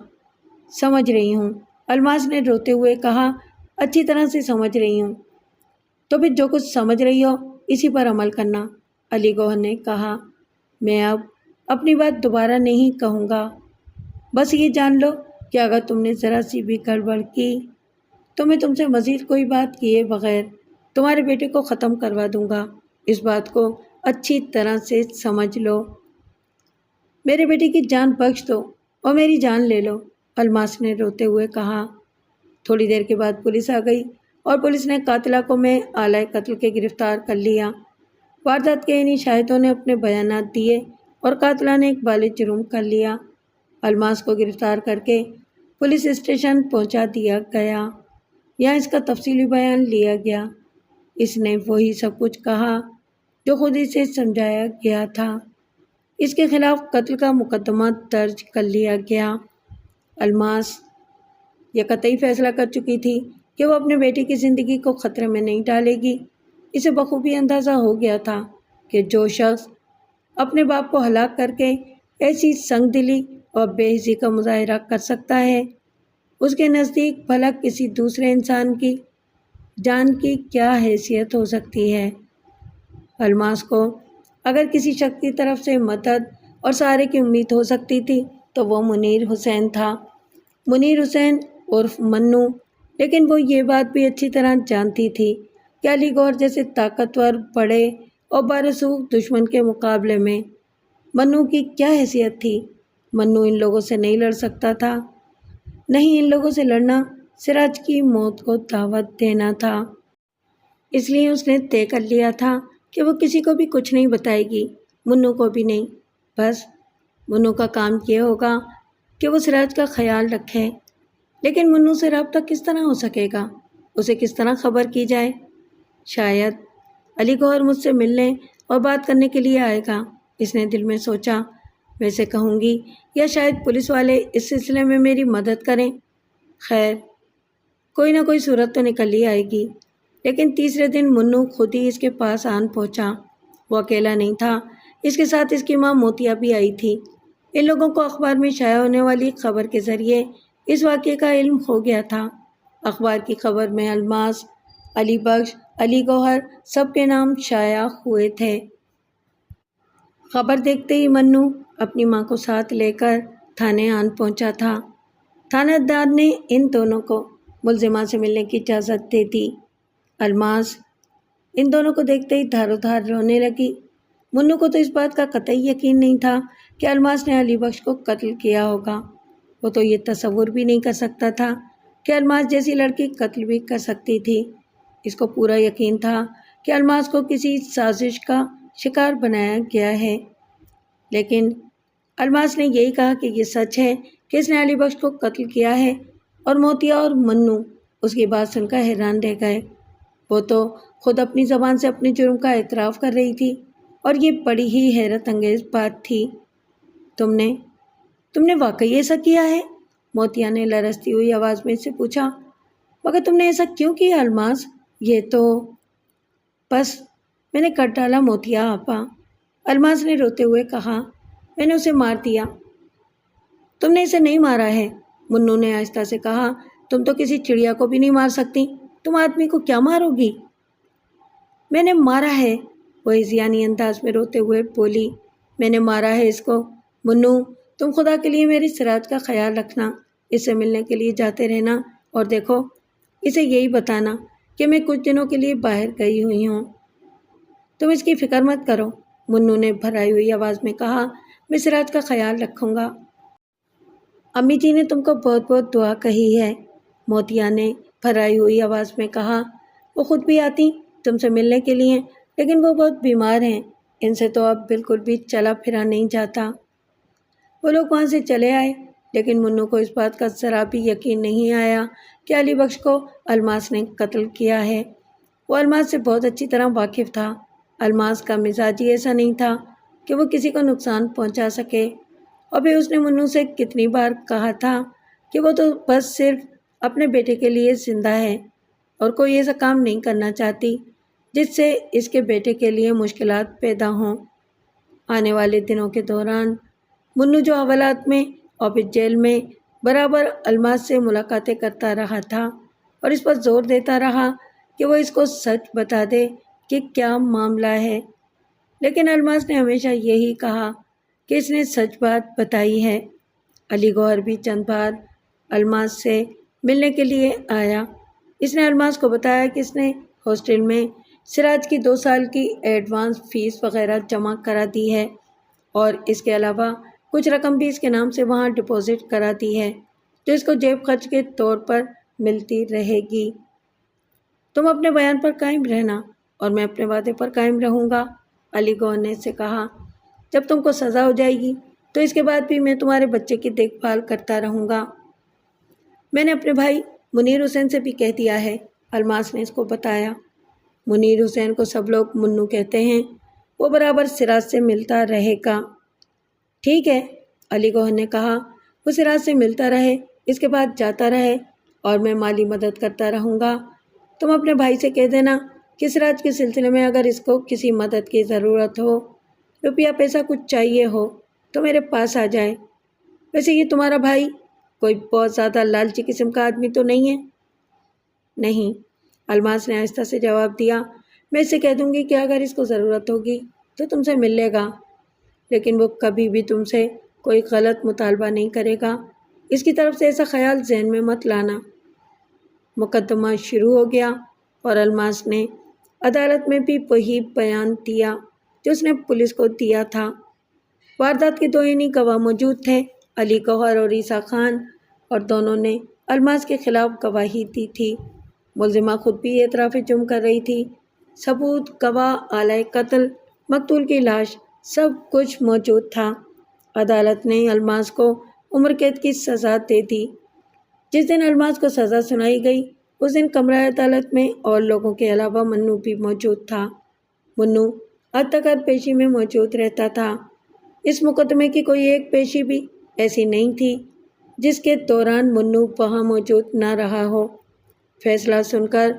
سمجھ رہی ہوں، الماس نے روتے ہوئے کہا، اچھی طرح سے سمجھ رہی ہوں۔ تو پھر جو کچھ سمجھ رہی ہو اسی پر عمل کرنا، علی گوہر نے کہا۔ میں اب اپنی بات دوبارہ نہیں کہوں گا، بس یہ جان لو کہ اگر تم نے ذرا سی بھی گڑبڑ کی تو میں تم سے مزید کوئی بات کیے بغیر تمہارے بیٹے کو ختم کروا دوں گا۔ اس بات کو اچھی طرح سے سمجھ لو۔ میرے بیٹے کی جان بخش دو اور میری جان لے لو، الماس نے روتے ہوئے کہا۔ تھوڑی دیر کے بعد پولیس آ گئی اور پولیس نے قاتلہ کو میں آلۂ قتل کے گرفتار کر لیا۔ واردات کے انہی شاہدوں نے اپنے بیانات دیے اور قاتلہ نے ایک بالغ جرم کر لیا۔ الماس کو گرفتار کر کے پولیس اسٹیشن پہنچا دیا گیا۔ یہاں اس کا تفصیلی بیان لیا گیا۔ اس نے وہی سب کچھ کہا جو خود اسے سمجھایا گیا تھا۔ اس کے خلاف قتل کا مقدمہ درج کر لیا گیا۔ الماس یہ قطعی فیصلہ کر چکی تھی کہ وہ اپنے بیٹے کی زندگی کو خطرے میں نہیں ڈالے گی۔ اسے بخوبی اندازہ ہو گیا تھا کہ جو شخص اپنے باپ کو ہلاک کر کے ایسی سنگ دلی اور بے حسی کا مظاہرہ کر سکتا ہے، اس کے نزدیک بھلا کسی دوسرے انسان کی جان کی کیا حیثیت ہو سکتی ہے۔ الماس کو اگر کسی شخص کی طرف سے مدد اور سہارے کی امید ہو سکتی تھی تو وہ منیر حسین تھا، منیر حسین عرف منو۔ لیکن وہ یہ بات بھی اچھی طرح جانتی تھی کہ علی گوہر جیسے طاقتور، بڑے اور بارسوخ دشمن کے مقابلے میں منو کی کیا حیثیت تھی۔ منو ان لوگوں سے نہیں لڑ سکتا تھا، نہیں ان لوگوں سے لڑنا سراج کی موت کو دعوت دینا تھا۔ اس لیے اس نے طے کر لیا تھا کہ وہ کسی کو بھی کچھ نہیں بتائے گی، منو کو بھی نہیں۔ بس منو کا کام یہ ہوگا کہ وہ سراج کا خیال رکھے۔ لیکن منو سے رابطہ کس طرح ہو سکے گا؟ اسے کس طرح خبر کی جائے؟ شاید علی گوہر مجھ سے ملنے اور بات کرنے کے لیے آئے گا، اس نے دل میں سوچا۔ ویسے کہوں گی یا شاید پولیس والے اس سلسلے میں میری مدد کریں۔ خیر، کوئی نہ کوئی صورت تو نکل ہی آئے گی۔ لیکن تیسرے دن منو خود ہی اس کے پاس آن پہنچا۔ وہ اکیلا نہیں تھا، اس کے ساتھ اس کی ماں موتیا بھی آئی تھی۔ ان لوگوں کو اخبار میں شائع ہونے والی خبر کے ذریعے اس واقعے کا علم ہو گیا تھا۔ اخبار کی خبر میں الماس، علی بخش، علی گوہر سب کے نام شائع ہوئے تھے۔ خبر دیکھتے ہی منو اپنی ماں کو ساتھ لے کر تھانے آن پہنچا تھا۔ تھانہ دار نے ان دونوں کو ملزمہ سے ملنے کی اجازت دے دی۔ الماس ان دونوں کو دیکھتے ہی دھارو دھار رونے لگی۔ منو کو تو اس بات کا قطعی یقین نہیں تھا کہ الماس نے علی بخش کو قتل کیا ہوگا۔ وہ تو یہ تصور بھی نہیں کر سکتا تھا کہ الماس جیسی لڑکی قتل بھی کر سکتی تھی۔ اس کو پورا یقین تھا کہ الماس کو کسی سازش کا شکار بنایا گیا ہے، لیکن الماس نے یہی کہا کہ یہ سچ ہے کہ اس نے علی بخش کو قتل کیا ہے، اور موتیا اور منو اس کی بات سن کر حیران رہ گئے۔ وہ تو خود اپنی زبان سے اپنے جرم کا اعتراف کر رہی تھی، اور یہ بڑی ہی حیرت انگیز بات تھی۔ تم نے واقعی ایسا کیا ہے؟ موتیا نے لرزتی ہوئی آواز میں سے پوچھا۔ مگر تم نے ایسا کیوں کیا الماس؟ یہ تو بس میں نے کر ڈالا موتیا آپا، الماس نے روتے ہوئے کہا۔ میں نے اسے مار دیا۔ تم نے اسے نہیں مارا ہے، منو نے آہستہ سے کہا۔ تم تو کسی چڑیا کو بھی نہیں مار سکتی، تم آدمی کو کیا مارو گی؟ میں نے مارا ہے، وہ ہذیانی انداز میں روتے ہوئے بولی۔ میں نے مارا ہے اس کو۔ منو، تم خدا کے لیے میری سراج کا خیال رکھنا، اس سے ملنے کے لیے جاتے رہنا، اور دیکھو اسے یہی بتانا کہ میں کچھ دنوں کے لیے باہر گئی ہوئی ہوں۔ تم اس کی فکر مت کرو، منو نے بھرائی ہوئی آواز میں کہا۔ میں سراج کا خیال رکھوں گا۔ امی جی نے تم کو بہت بہت دعا کہی ہے، موتیا نے بھرائی ہوئی آواز میں کہا۔ وہ خود بھی آتی تم سے ملنے کے لیے، لیکن وہ بہت بیمار ہیں، ان سے تو اب بالکل بھی چلا پھرا نہیں جاتا۔ وہ لوگ وہاں سے چلے آئے، لیکن منو کو اس بات کا ذرا بھی یقین نہیں آیا کہ علی بخش کو الماس نے قتل کیا ہے۔ وہ الماس سے بہت اچھی طرح واقف تھا۔ الماس کا مزاج ہی ایسا نہیں تھا کہ وہ کسی کو نقصان پہنچا سکے، اور پھر اس نے منو سے کتنی بار کہا تھا کہ وہ تو بس صرف اپنے بیٹے کے لیے زندہ ہے اور کوئی ایسا کام نہیں کرنا چاہتی جس سے اس کے بیٹے کے لیے مشکلات پیدا ہوں۔ آنے والے دنوں کے دوران منو جو حوالات میں اور پھر جیل میں برابر الماس سے ملاقاتیں کرتا رہا تھا، اور اس پر زور دیتا رہا کہ وہ اس کو سچ بتا دے کہ کیا معاملہ ہے، لیکن الماس نے ہمیشہ یہی کہا کہ اس نے سچ بات بتائی ہے۔ علی گوہر بھی چند بار الماس سے ملنے کے لیے آیا۔ اس نے الماس کو بتایا کہ اس نے ہاسٹل میں سراج کی 2 سال کی ایڈوانس فیس وغیرہ جمع کرا دی ہے، اور اس کے علاوہ کچھ رقم بھی اس کے نام سے وہاں ڈپازٹ کرا دی ہے، جو اس کو جیب خرچ کے طور پر ملتی رہے گی۔ تم اپنے بیان پر قائم رہنا اور میں اپنے وعدے پر قائم رہوں گا، علی گوہر نے سے کہا۔ جب تم کو سزا ہو جائے گی تو اس کے بعد بھی میں تمہارے بچے کی دیکھ بھال کرتا رہوں گا۔ میں نے اپنے بھائی منیر حسین سے بھی کہہ دیا ہے، الماس نے اس کو بتایا۔ منیر حسین کو سب لوگ منو کہتے ہیں، وہ برابر سراج سے ملتا رہے گا۔ ٹھیک ہے، علی گوہر نے کہا، وہ سراج سے ملتا رہے، اس کے بعد جاتا رہے، اور میں مالی مدد کرتا رہوں گا۔ تم اپنے بھائی سے کہہ دینا کہ سراج کے سلسلے میں اگر اس کو کسی مدد کی ضرورت ہو، روپیہ پیسہ کچھ چاہیے ہو تو میرے پاس آ جائے۔ ویسے یہ تمہارا بھائی کوئی بہت زیادہ لالچی قسم کا آدمی تو نہیں ہے؟ نہیں، الماس نے آہستہ سے جواب دیا۔ میں اسے کہہ دوں گی کہ اگر اس کو ضرورت ہوگی تو تم سے مل لے گا، لیکن وہ کبھی بھی تم سے کوئی غلط مطالبہ نہیں کرے گا، اس کی طرف سے ایسا خیال ذہن میں مت لانا۔ مقدمہ شروع ہو گیا، اور الماس نے عدالت میں بھی وہی بیان دیا جو اس نے پولیس کو دیا تھا۔ واردات کے 2 عینی گواہ موجود تھے، علی گوہر اور عیسیٰ خان، اور دونوں نے الماس کے خلاف گواہی دی تھی۔ ملزمہ خود بھی اعتراف جرم کر رہی تھی۔ ثبوت، گواہ، آلۂ قتل، مقتول کی لاش، سب کچھ موجود تھا۔ عدالت نے الماس کو عمر قید کی سزا دے دی۔ جس دن الماس کو سزا سنائی گئی اس دن کمرہ عدالت میں اور لوگوں کے علاوہ منو بھی موجود تھا۔ منو حد تک ہر پیشی میں موجود رہتا تھا۔ اس مقدمے کی کوئی ایک پیشی بھی ایسی نہیں تھی جس کے دوران منو وہاں موجود نہ رہا ہو۔ فیصلہ سن کر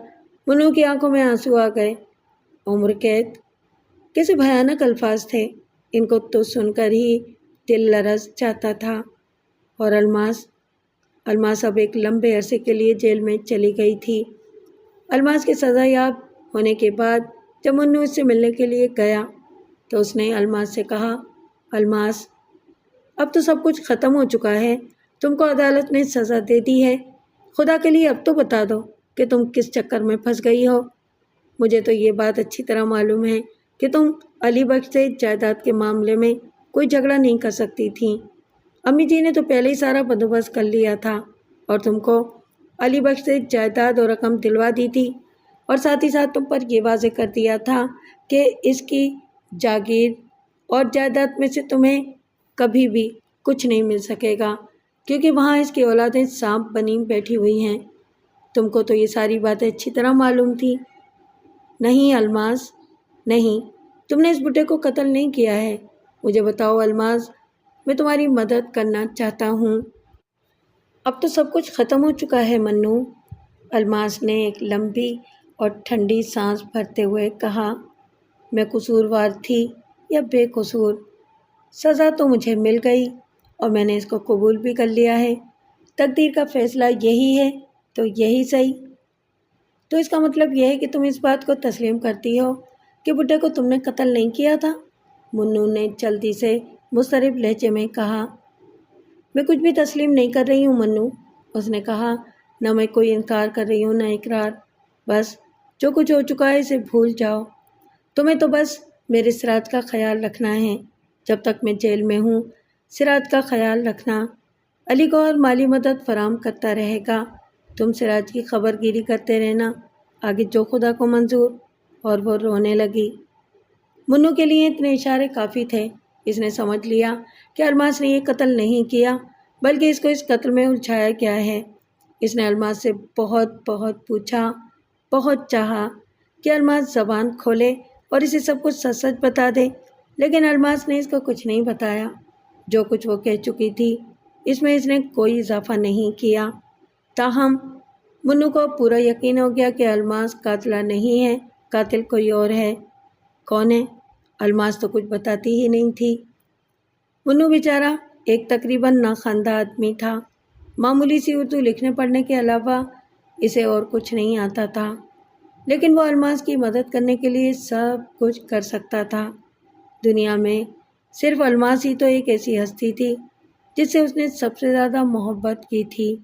منو کی آنکھوں میں آنسو آ گئے۔ عمر قید، کیسے بھیانک الفاظ تھے! ان کو تو سن کر ہی دل لرز جاتا تھا۔ اور الماس اب ایک لمبے عرصے کے لیے جیل میں چلی گئی تھی۔ الماس کے سزا یاب ہونے کے بعد جب منو اس سے ملنے کے لیے گیا تو اس نے الماس سے کہا، الماس، اب تو سب کچھ ختم ہو چکا ہے، تم کو عدالت نے سزا دے دی ہے، خدا کے لیے اب تو بتا دو کہ تم کس چکر میں پھنس گئی ہو۔ مجھے تو یہ بات اچھی طرح معلوم ہے کہ تم علی بخش سے جائیداد کے معاملے میں کوئی جھگڑا نہیں کر سکتی تھیں۔ امی جی نے تو پہلے ہی سارا بندوبست کر لیا تھا اور تم کو علی بخش سے جائیداد اور رقم دلوا دی تھی، اور ساتھ ہی ساتھ تم پر یہ واضح کر دیا تھا کہ اس کی جاگیر اور جائیداد میں سے تمہیں کبھی بھی کچھ نہیں مل سکے گا، کیونکہ وہاں اس کی اولادیں سانپ بنی بیٹھی ہوئی ہیں۔ تم کو تو یہ ساری باتیں اچھی طرح معلوم تھی۔ نہیں الماس، نہیں، تم نے اس بڈھے کو قتل نہیں کیا ہے۔ مجھے بتاؤ الماس، میں تمہاری مدد کرنا چاہتا ہوں۔ اب تو سب کچھ ختم ہو چکا ہے منو، الماس نے ایک لمبی اور ٹھنڈی سانس بھرتے ہوئے کہا۔ میں قصوروار تھی یا بے قصور، سزا تو مجھے مل گئی اور میں نے اس کو قبول بھی کر لیا ہے۔ تقدیر کا فیصلہ یہی ہے تو یہی صحیح۔ تو اس کا مطلب یہ ہے کہ تم اس بات کو تسلیم کرتی ہو کہ بڈھے کو تم نے قتل نہیں کیا تھا؟ منو نے جلدی سے مضطرب لہجے میں کہا۔ میں کچھ بھی تسلیم نہیں کر رہی ہوں منو، اس نے کہا، نہ میں کوئی انکار کر رہی ہوں نہ اقرار، بس جو کچھ ہو چکا ہے اسے بھول جاؤ۔ تمہیں تو بس میرے سراج کا خیال رکھنا ہے، جب تک میں جیل میں ہوں سراج کا خیال رکھنا۔ علی کو اور مالی مدد فراہم کرتا رہے گا، تم سراج کی خبر گیری کرتے رہنا، آگے جو خدا کو منظور۔ اور وہ رونے لگی۔ منو کے لیے اتنے اشارے کافی تھے۔ اس نے سمجھ لیا کہ الماس نے یہ قتل نہیں کیا بلکہ اس کو اس قتل میں الجھایا گیا ہے۔ اس نے الماس سے بہت پوچھا، بہت چاہا کہ الماس زبان کھولے اور اسے سب کچھ سچ سچ بتا دے، لیکن الماس نے اس کو کچھ نہیں بتایا۔ جو کچھ وہ کہہ چکی تھی اس میں اس نے کوئی اضافہ نہیں کیا۔ تاہم منو کو پورا یقین ہو گیا کہ الماس قاتلہ نہیں ہے، قاتل کوئی اور ہے۔ کون ہے؟ الماس تو کچھ بتاتی ہی نہیں تھی۔ منو بیچارہ ایک تقریباً ناخواندہ آدمی تھا۔ معمولی سی اردو لکھنے پڑھنے کے علاوہ اسے اور کچھ نہیں آتا تھا، لیکن وہ الماس کی مدد کرنے کے لیے سب کچھ کر سکتا تھا۔ دنیا میں صرف الماس ہی تو ایک ایسی ہستی تھی جس سے اس نے سب سے زیادہ محبت کی تھی۔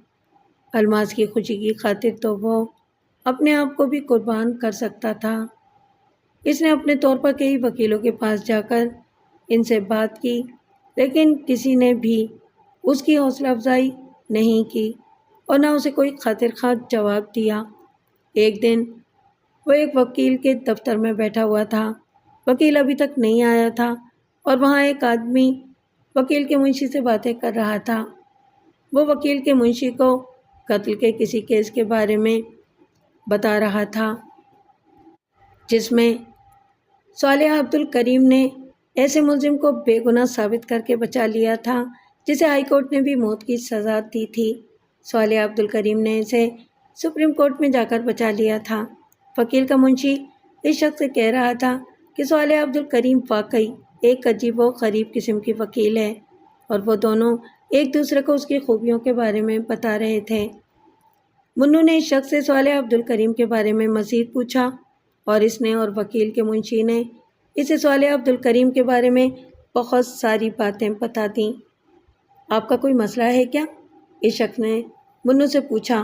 الماس کی خوشی کی خاطر تو وہ اپنے آپ کو بھی قربان کر سکتا تھا۔ اس نے اپنے طور پر کئی وکیلوں کے پاس جا کر ان سے بات کی، لیکن کسی نے بھی اس کی حوصلہ افزائی نہیں کی اور نہ اسے کوئی خاطر خواہ جواب دیا۔ ایک دن وہ ایک وکیل کے دفتر میں بیٹھا ہوا تھا۔ وکیل ابھی تک نہیں آیا تھا اور وہاں ایک آدمی وکیل کے منشی سے باتیں کر رہا تھا۔ وہ وکیل کے منشی کو قتل کے کسی کیس کے بارے میں بتا رہا تھا جس میں صالحہ عبدالکریم نے ایسے ملزم کو بے گناہ ثابت کر کے بچا لیا تھا جسے ہائی کورٹ نے بھی موت کی سزا دی تھی۔ صالحہ عبدالکریم نے اسے سپریم کورٹ میں جا کر بچا لیا تھا۔ وکیل کا منشی اس شخص سے کہہ رہا تھا کہ صالحہ عبدالکریم واقعی ایک عجیب و غریب قسم کی وکیل ہے، اور وہ دونوں ایک دوسرے کو اس کی خوبیوں کے بارے میں بتا رہے تھے۔ منو نے اس شخص سے صالحہ عبدالکریم کے بارے میں مزید پوچھا اور اس نے اور وکیل کے منشی نے اسے صالحہ عبدالکریم کے بارے میں بہت ساری باتیں بتا دیں۔ آپ کا کوئی مسئلہ ہے کیا؟ اس شخص نے منو سے پوچھا۔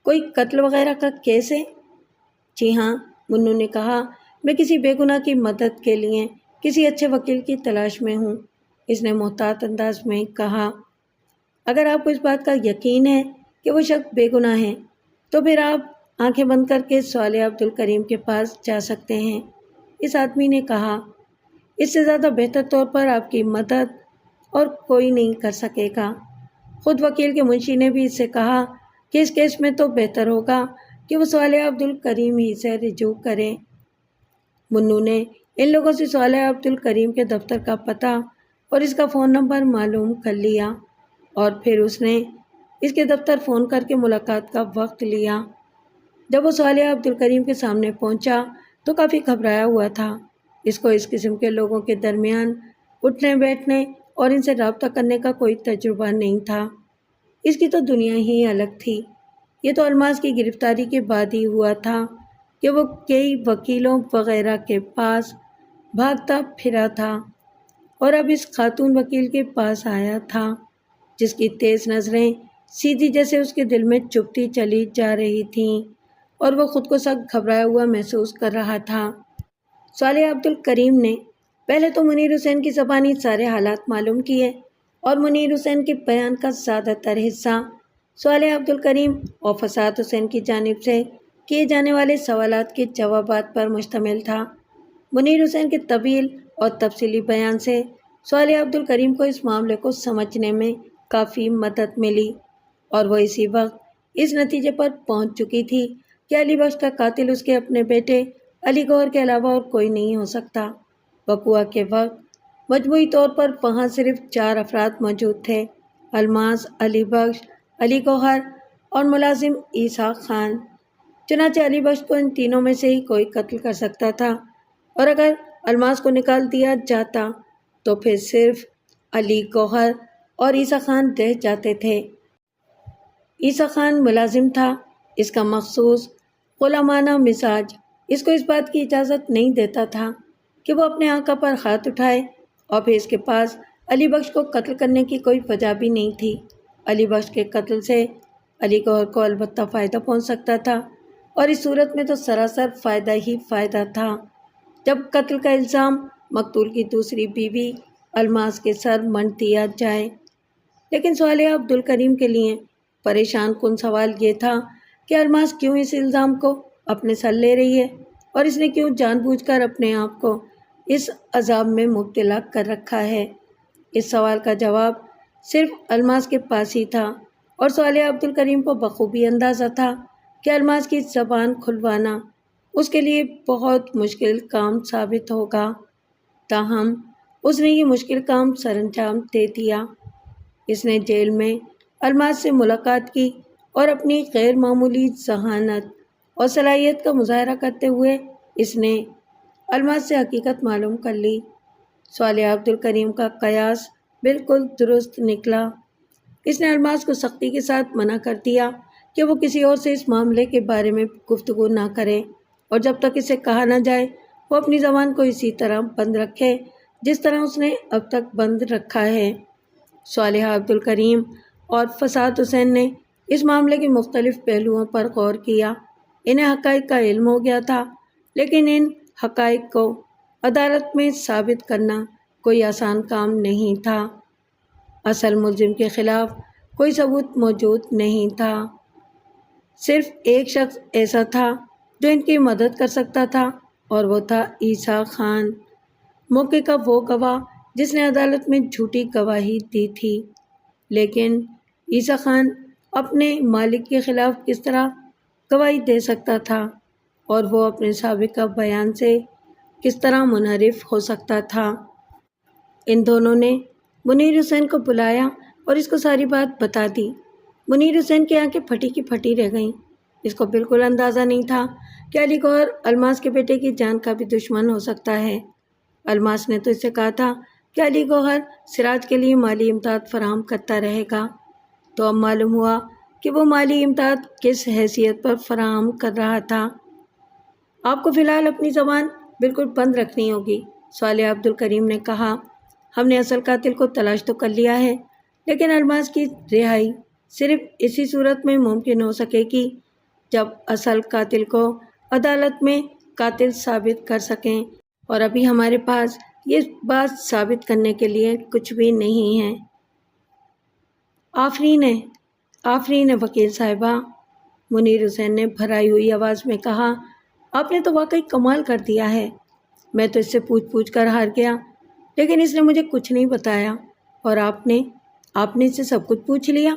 کوئی قتل وغیرہ کا کیس ہے؟ جی ہاں، منو نے کہا، میں کسی بے گناہ کی مدد کے لیے کسی اچھے وکیل کی تلاش میں ہوں۔ اس نے محتاط انداز میں کہا، اگر آپ کو اس بات کا یقین ہے کہ وہ شخص بے گناہ ہے تو پھر آپ آنکھیں بند کر کے صالحہ عبدالکریم کے پاس جا سکتے ہیں۔ اس آدمی نے کہا، اس سے زیادہ بہتر طور پر آپ کی مدد اور کوئی نہیں کر سکے گا۔ خود وکیل کے منشی نے بھی اس سے کہا کہ اس کیس میں تو بہتر ہوگا کہ وہ صالح عبدالکریم ہی سے رجوع کریں۔ منو نے ان لوگوں سے صالح عبدالکریم کے دفتر کا پتہ اور اس کا فون نمبر معلوم کر لیا، اور پھر اس نے اس کے دفتر فون کر کے ملاقات کا وقت لیا۔ جب وہ صالح عبدالکریم کے سامنے پہنچا تو کافی گھبرایا ہوا تھا۔ اس کو اس قسم کے لوگوں کے درمیان اٹھنے بیٹھنے اور ان سے رابطہ کرنے کا کوئی تجربہ نہیں تھا۔ اس کی تو دنیا ہی الگ تھی۔ یہ تو الماس کی گرفتاری کے بعد ہی ہوا تھا کہ وہ کئی وکیلوں وغیرہ کے پاس بھاگتا پھرا تھا، اور اب اس خاتون وکیل کے پاس آیا تھا جس کی تیز نظریں سیدھی جیسے اس کے دل میں چبھتی چلی جا رہی تھیں، اور وہ خود کو سخت گھبرایا ہوا محسوس کر رہا تھا۔ صالح عبدالکریم نے پہلے تو منیر حسین کی زبانی سارے حالات معلوم کیے، اور منیر حسین کے بیان کا زیادہ تر حصہ صالح عبدالکریم اور فساد حسین کی جانب سے کیے جانے والے سوالات کے جوابات پر مشتمل تھا۔ منیر حسین کے طویل اور تفصیلی بیان سے صالح عبدالکریم کو اس معاملے کو سمجھنے میں کافی مدد ملی، اور وہ اسی وقت اس نتیجے پر پہنچ چکی تھی کہ علی بخش کا قاتل اس کے اپنے بیٹے علی گوہر کے علاوہ اور کوئی نہیں ہو سکتا۔ وقوعہ کے وقت مجموعی طور پر وہاں صرف 4 افراد موجود تھے: الماس، علی بخش، علی گوہر اور ملازم عیسیٰ خان۔ چنانچہ علی بخش کو ان تینوں میں سے ہی کوئی قتل کر سکتا تھا، اور اگر الماس کو نکال دیا جاتا تو پھر صرف علی گوہر اور عیسیٰ خان رہ جاتے تھے۔ عیسیٰ خان ملازم تھا۔ اس کا مخصوص غلامانہ مزاج اس کو اس بات کی اجازت نہیں دیتا تھا کہ وہ اپنے آقا پر ہاتھ اٹھائے، اور پھر اس کے پاس علی بخش کو قتل کرنے کی کوئی وجہ بھی نہیں تھی۔ علی بخش کے قتل سے علی گوہر کو البتہ فائدہ پہنچ سکتا تھا، اور اس صورت میں تو سراسر فائدہ ہی فائدہ تھا جب قتل کا الزام مقتول کی دوسری بیوی الماس کے سر منڈ دیا جائے۔ لیکن صالح عبدالکریم کے لیے پریشان کن سوال یہ تھا کہ الماس کیوں اس الزام کو اپنے سر لے رہی ہے، اور اس نے کیوں جان بوجھ کر اپنے آپ کو اس عذاب میں مبتلا کر رکھا ہے۔ اس سوال کا جواب صرف الماس کے پاس ہی تھا، اور صالح عبدالکریم کو بخوبی اندازہ تھا کہ الماس کی زبان کھلوانا اس کے لیے بہت مشکل کام ثابت ہوگا۔ تاہم اس نے یہ مشکل کام سر انجام دے دیا۔ اس نے جیل میں الماس سے ملاقات کی، اور اپنی غیر معمولی ذہانت اور صلاحیت کا مظاہرہ کرتے ہوئے اس نے الماس سے حقیقت معلوم کر لی۔ صالح عبدالکریم کا قیاس بالکل درست نکلا۔ اس نے الماس کو سختی کے ساتھ منع کر دیا کہ وہ کسی اور سے اس معاملے کے بارے میں گفتگو نہ کرے، اور جب تک اسے کہا نہ جائے وہ اپنی زبان کو اسی طرح بند رکھے جس طرح اس نے اب تک بند رکھا ہے۔ صالح عبدالکریم اور فساد حسین نے اس معاملے کے مختلف پہلوؤں پر غور کیا۔ انہیں حقائق کا علم ہو گیا تھا، لیکن ان حقائق کو عدالت میں ثابت کرنا کوئی آسان کام نہیں تھا۔ اصل ملزم کے خلاف کوئی ثبوت موجود نہیں تھا۔ صرف ایک شخص ایسا تھا جو ان کی مدد کر سکتا تھا، اور وہ تھا عیسیٰ خان، موقع کا وہ گواہ جس نے عدالت میں جھوٹی گواہی دی تھی۔ لیکن عیسیٰ خان اپنے مالک کے خلاف کس طرح گواہی دے سکتا تھا، اور وہ اپنے سابقہ بیان سے کس طرح منحرف ہو سکتا تھا؟ ان دونوں نے منیر حسین کو بلایا اور اس کو ساری بات بتا دی۔ منیر حسین کی آنکھیں پھٹی کی پھٹی رہ گئیں۔ اس کو بالکل اندازہ نہیں تھا کہ علی گوہر الماس کے بیٹے کی جان کا بھی دشمن ہو سکتا ہے۔ الماس نے تو اس سے کہا تھا کہ علی گوہر سراج کے لیے مالی امداد فراہم کرتا رہے گا، تو اب معلوم ہوا کہ وہ مالی امداد کس حیثیت پر فراہم کر رہا تھا۔ آپ کو فی الحال اپنی زبان بالکل بند رکھنی ہوگی، صالح عبدالکریم نے کہا۔ ہم نے اصل قاتل کو تلاش تو کر لیا ہے، لیکن الماس کی رہائی صرف اسی صورت میں ممکن ہو سکے گی جب اصل قاتل کو عدالت میں قاتل ثابت کر سکیں، اور ابھی ہمارے پاس یہ بات ثابت کرنے کے لیے کچھ بھی نہیں ہے۔ آفرین ہے وکیل صاحبہ، منیر حسین نے بھرائی ہوئی آواز میں کہا۔ آپ نے تو واقعی کمال کر دیا ہے۔ میں تو اس سے پوچھ کر ہار گیا، لیکن اس نے مجھے کچھ نہیں بتایا، اور آپ نے اس سے سب کچھ پوچھ لیا؟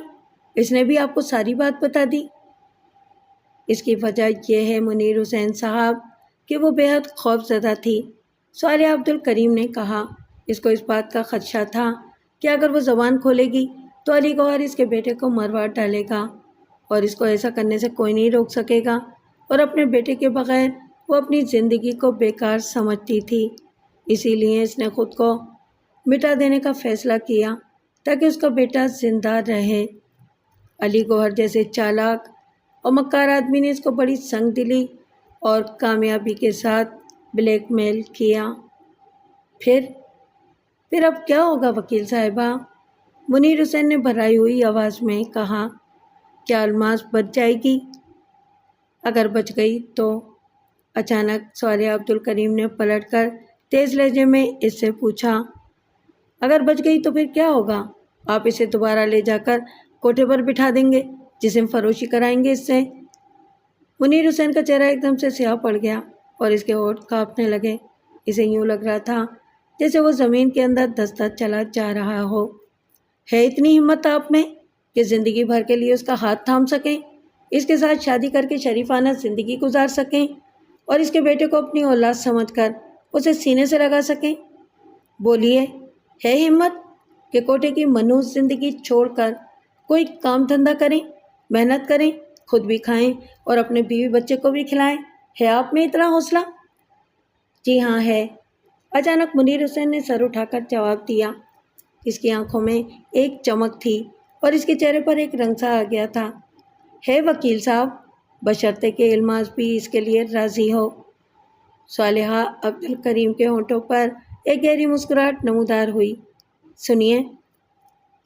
اس نے بھی آپ کو ساری بات بتا دی؟ اس کی وجہ یہ ہے منیر حسین صاحب کہ وہ بے حد خوفزدہ تھی۔ صالحہ عبدالکریم نے کہا، اس کو اس بات کا خدشہ تھا کہ اگر وہ زبان کھولے گی تو علی گوہر اس کے بیٹے کو مروا ڈالے گا اور اس کو ایسا کرنے سے کوئی نہیں روک سکے گا، اور اپنے بیٹے کے بغیر وہ اپنی زندگی کو بیکار سمجھتی تھی۔ اسی لیے اس نے خود کو مٹا دینے کا فیصلہ کیا تاکہ اس کا بیٹا زندہ رہے۔ علی گوہر جیسے چالاک اور مکار آدمی نے اس کو بڑی سنگ دلی اور کامیابی کے ساتھ بلیک میل کیا۔ پھر اب کیا ہوگا وکیل صاحبہ؟ منیر حسین نے بھرائی ہوئی آواز میں کہا، کیا الماس بچ جائے گی؟ اگر بچ گئی تو؟ اچانک صالحہ عبدالکریم نے پلٹ کر تیز لہجے میں اس سے پوچھا۔ اگر بچ گئی تو پھر کیا ہوگا؟ آپ اسے دوبارہ لے جا کر کوٹھے پر بٹھا دیں گے، جسم فروشی کرائیں گے اس سے؟ منیر حسین کا چہرہ ایک دم سے سیاہ پڑ گیا اور اس کے ہونٹ کانپنے لگے۔ اسے یوں لگ رہا تھا جیسے وہ زمین کے اندر دھستا چلا جا رہا ہو۔ ہے اتنی ہمت آپ میں کہ زندگی بھر کے لیے اس کا ہاتھ تھام سکیں، اس کے ساتھ شادی کر کے شریفانہ زندگی گزار سکیں اور اس کے بیٹے کو اپنی اولاد سمجھ کر اسے سینے سے لگا سکیں؟ بولیے، ہے ہمت کہ کوٹے کی منحوس زندگی چھوڑ کر کوئی کام دھندہ کریں، محنت کریں، خود بھی کھائیں اور اپنے بیوی بچے کو بھی کھلائیں؟ ہے آپ میں اتنا حوصلہ؟ جی ہاں ہے، اچانک منیر حسین نے سر اٹھا کر جواب دیا۔ اس کی آنکھوں میں ایک چمک تھی اور اس کے چہرے پر ایک رنگ سا آ گیا تھا۔ ہے وکیل صاحب، بشرطے کہ الماس بھی اس کے لیے راضی ہو۔ صالحہ عبدالکریم کے ہونٹوں پر ایک گہری مسکراہٹ نمودار ہوئی۔ سنیے،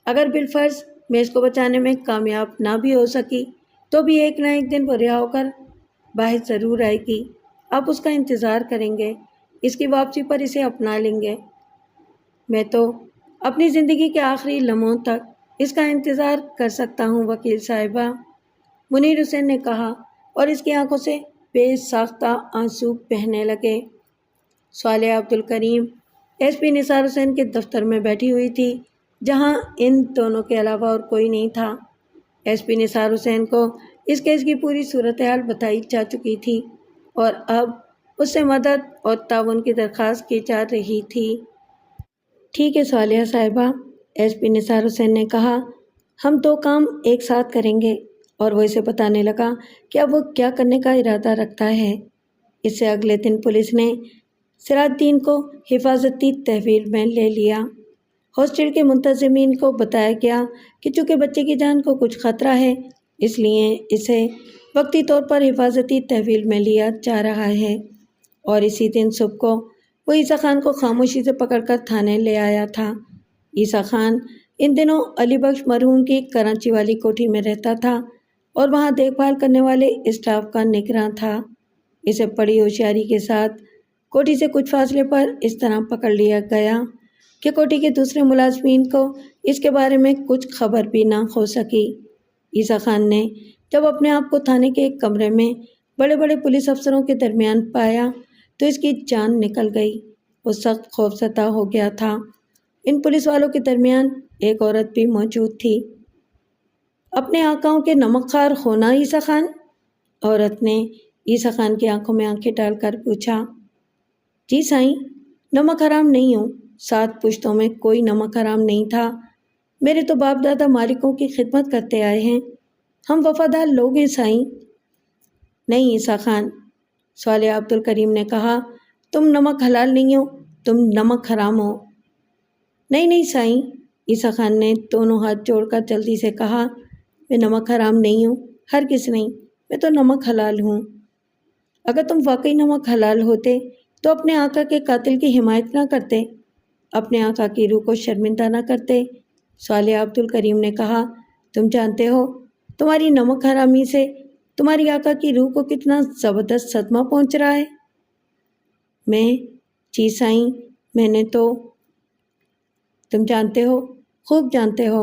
اگر بالفرض میں اس کو بچانے میں کامیاب نہ بھی ہو سکی تو بھی ایک نہ ایک دن وہ رہا ہو کر باہر ضرور آئے گی۔ آپ اس کا انتظار کریں گے، اس کی واپسی پر اسے اپنا لیں گے۔ میں تو اپنی زندگی کے آخری لمحوں تک اس کا انتظار کر سکتا ہوں وکیل صاحبہ، منیر حسین نے کہا اور اس کی آنکھوں سے بے ساختہ آنسو بہنے لگے۔ صالحہ عبدالکریم ایس پی نثار حسین کے دفتر میں بیٹھی ہوئی تھی، جہاں ان دونوں کے علاوہ اور کوئی نہیں تھا۔ ایس پی نثار حسین کو اس کیس کی پوری صورتحال بتائی جا چکی تھی اور اب اس سے مدد اور تعاون کی درخواست کی جا رہی تھی۔ ٹھیک ہے صالحہ صاحبہ، ایس پی نثار حسین نے کہا، ہم دو کام ایک ساتھ کریں گے، اور وہ اسے بتانے لگا کہ اب وہ کیا کرنے کا ارادہ رکھتا ہے۔ اس سے اگلے دن پولیس نے سراج الدین کو حفاظتی تحویل میں لے لیا۔ ہاسٹل کے منتظمین کو بتایا گیا کہ چونکہ بچے کی جان کو کچھ خطرہ ہے، اس لیے اسے وقتی طور پر حفاظتی تحویل میں لیا جا رہا ہے، اور اسی دن صبح کو وہ عیسیٰ خان کو خاموشی سے پکڑ کر تھانے لے آیا تھا۔ عیسیٰ خان ان دنوں علی بخش مرحوم کی کراچی والی کوٹھی میں رہتا تھا اور وہاں دیکھ بھال کرنے والے اسٹاف کا نگراں تھا۔ اسے بڑی ہوشیاری کے ساتھ کوٹھی سے کچھ فاصلے پر اس طرح پکڑ لیا گیا کہ کوٹھی کے دوسرے ملازمین کو اس کے بارے میں کچھ خبر بھی نہ ہو سکی۔ عیسیٰ خان نے جب اپنے آپ کو تھانے کے ایک کمرے میں بڑے بڑے پولیس افسروں کے درمیان پایا تو اس کی جان نکل گئی۔ وہ سخت خوفزدہ ہو گیا تھا۔ ان پولیس والوں کے درمیان ایک عورت بھی موجود تھی۔ اپنے آقاؤں کے نمک خوار ہونا عیسیٰ خان؟ عورت نے عیسیٰ خان کی آنکھوں میں آنکھیں ڈال کر پوچھا۔ جی سائیں، نمک حرام نہیں ہوں، 7 پشتوں میں کوئی نمک حرام نہیں تھا۔ میرے تو باپ دادا مالکوں کی خدمت کرتے آئے ہیں، ہم وفادار لوگ ہیں سائیں۔ نہیں عیسیٰ خان، صالحہ عبدالکریم نے کہا، تم نمک حلال نہیں ہو، تم نمک حرام ہو۔ نہیں نہیں سائیں، عیسیٰ خان نے دونوں ہاتھ جوڑ کر جلدی سے کہا، میں نمک حرام نہیں ہوں، ہرگز نہیں، میں تو نمک حلال ہوں۔ اگر تم واقعی نمک حلال ہوتے تو اپنے آقا کے قاتل کی حمایت نہ کرتے، اپنے آقا کی روح کو شرمندہ نہ کرتے۔ صالحہ عبدالکریم نے کہا، تم جانتے ہو تمہاری نمک حرامی سے تمہاری آقا کی روح کو کتنا زبردست صدمہ پہنچ رہا ہے۔ جی سائیں، میں نے تو… تم جانتے ہو، خوب جانتے ہو،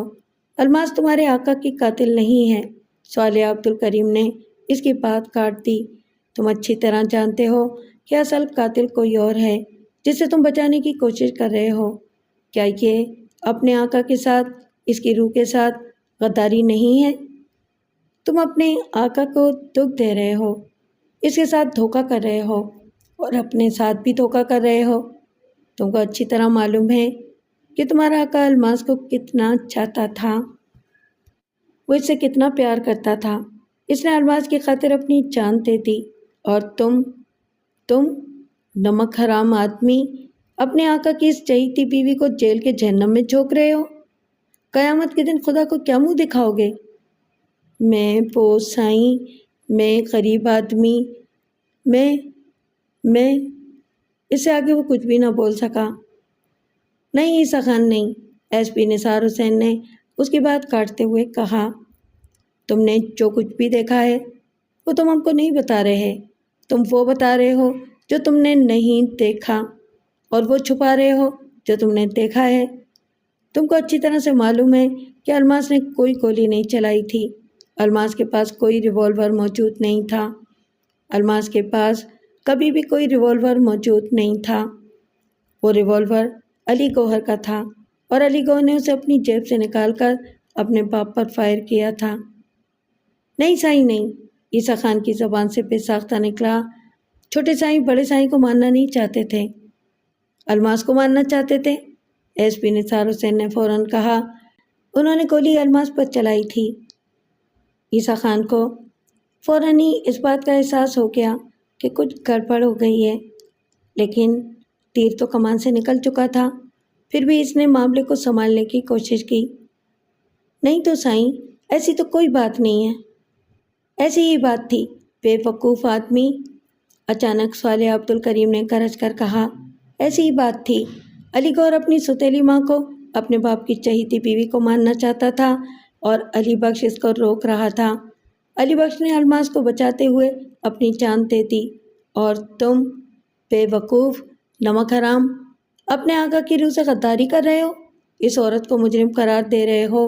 الماس تمہارے آقا کی قاتل نہیں ہے۔ صالحہ عبدالکریم نے اس کی بات کاٹ دی، تم اچھی طرح جانتے ہو کہ اصل قاتل کوئی اور ہے جسے تم بچانے کی کوشش کر رہے ہو۔ کیا یہ اپنے آقا کے ساتھ، اس کی روح کے ساتھ غداری نہیں ہے؟ تم اپنے آقا کو دکھ دے رہے ہو، اس کے ساتھ دھوکہ کر رہے ہو اور اپنے ساتھ بھی دھوکہ کر رہے ہو۔ تم کو اچھی طرح معلوم ہے کہ تمہارا آقا الماس کو کتنا چاہتا تھا، وہ اس سے کتنا پیار کرتا تھا۔ اس نے الماس کی خاطر اپنی جان دے دی، اور تم نمک حرام آدمی اپنے آقا کی اس چہیتی بیوی کو جیل کے جہنم میں جھونک رہے ہو۔ قیامت کے دن خدا کو کیا منہ دکھاؤ گے؟ میں بوس سائیں، میں غریب آدمی، میں اس سے آگے وہ کچھ بھی نہ بول سکا۔ نہیں عیسیٰ خان نہیں، ایس پی نثار حسین نے اس کی بات کاٹتے ہوئے کہا، تم نے جو کچھ بھی دیکھا ہے وہ تم ہم کو نہیں بتا رہے، تم وہ بتا رہے ہو جو تم نے نہیں دیکھا، اور وہ چھپا رہے ہو جو تم نے دیکھا ہے۔ تم کو اچھی طرح سے معلوم ہے کہ الماس نے کوئی گولی نہیں چلائی تھی، الماس کے پاس کوئی ریوالور موجود نہیں تھا، الماس کے پاس کبھی بھی کوئی ریوالور موجود نہیں تھا۔ وہ ریوالور علی گوہر کا تھا، اور علی گوہر نے اسے اپنی جیب سے نکال کر اپنے باپ پر فائر کیا تھا۔ نہیں سائیں نہیں، عیسیٰ خان کی زبان سے بے ساختہ نکلا۔ چھوٹے سائیں بڑے سائیں کو ماننا نہیں چاہتے تھے، الماس کو ماننا چاہتے تھے۔ ایس پی نثار حسین نے فوراً کہا، انہوں نے گولی الماس پر چلائی تھی۔ عیسیٰ خان کو فوراً ہی اس بات کا احساس ہو گیا کہ کچھ گڑبڑ ہو گئی ہے، لیکن تیر تو کمان سے نکل چکا تھا، پھر بھی اس نے معاملے کو سنبھالنے کی کوشش کی۔ نہیں تو سائیں، ایسی تو کوئی بات نہیں ہے۔ ایسی ہی بات تھی، بے وقوف آدمی، اچانک صالح عبد الکریم نے گرج کر کہا، ایسی ہی بات تھی۔ علی گوہر اپنی ستیلی ماں کو، اپنے باپ کی چہیتی بیوی کو ماننا چاہتا تھا، اور علی بخش اس کو روک رہا تھا۔ علی بخش نے الماس کو بچاتے ہوئے اپنی جان دے دی، اور تم بے وقوف نمک حرام اپنے آقا کی روح سے غداری کر رہے ہو، اس عورت کو مجرم قرار دے رہے ہو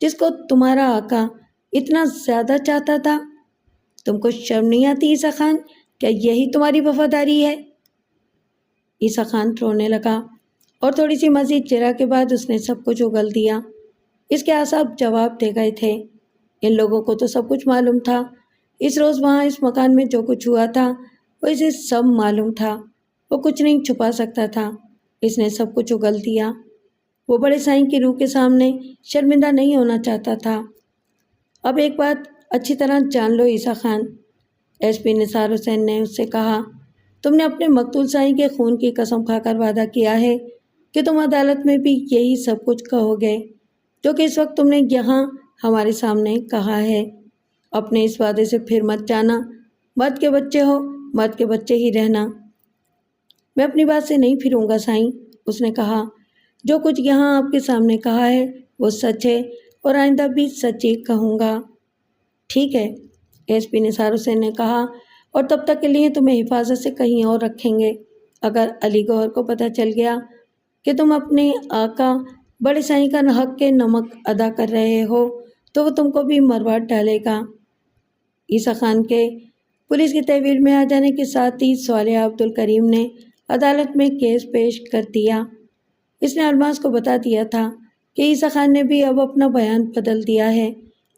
جس کو تمہارا آقا اتنا زیادہ چاہتا تھا۔ تم کو شرم نہیں آتی عیسیٰ خان؟ کیا یہی تمہاری وفاداری ہے؟ عیسیٰ خان رونے لگا، اور تھوڑی سی مزید جرا کے بعد اس نے سب کچھ اگل دیا۔ اس کے اعصاب جواب دے گئے تھے۔ ان لوگوں کو تو سب کچھ معلوم تھا، اس روز وہاں اس مکان میں جو کچھ ہوا تھا وہ اسے سب معلوم تھا، وہ کچھ نہیں چھپا سکتا تھا۔ اس نے سب کچھ اگل دیا۔ وہ بڑے سائیں کی روح کے سامنے شرمندہ نہیں ہونا چاہتا تھا۔ اب ایک بات اچھی طرح جان لو عیسیٰ خان، ایس پی نثار حسین نے اس سے کہا، تم نے اپنے مقتول سائیں کے خون کی قسم کھا کر وعدہ کیا ہے کہ تم عدالت میں بھی یہی سب کچھ کہو گے جو کہ اس وقت تم نے یہاں ہمارے سامنے کہا ہے۔ اپنے اس وعدے سے پھر مت جانا، مرد کے بچے ہو، مرد کے بچے ہی رہنا۔ میں اپنی بات سے نہیں پھروں گا سائیں، اس نے کہا، جو کچھ یہاں آپ کے سامنے کہا ہے وہ سچ ہے، اور آئندہ بھی سچ ہی کہوں گا۔ ٹھیک ہے، ایس پی نثار حسین نے کہا، اور تب تک کے لیے تمہیں حفاظت سے کہیں اور رکھیں گے۔ اگر علی گوہر کو پتہ چل گیا کہ تم اپنے آقا بڑے سائیں کا حق کے نمک ادا کر رہے ہو تو وہ تم کو بھی مروا ڈالے گا۔ عیسیٰ خان کے پولیس کی تحویل میں آ جانے کے ساتھ ہی صالح عبد الکریم نے عدالت میں کیس پیش کر دیا۔ اس نے الماس کو بتا دیا تھا کہ عیسیٰ خان نے بھی اب اپنا بیان بدل دیا ہے،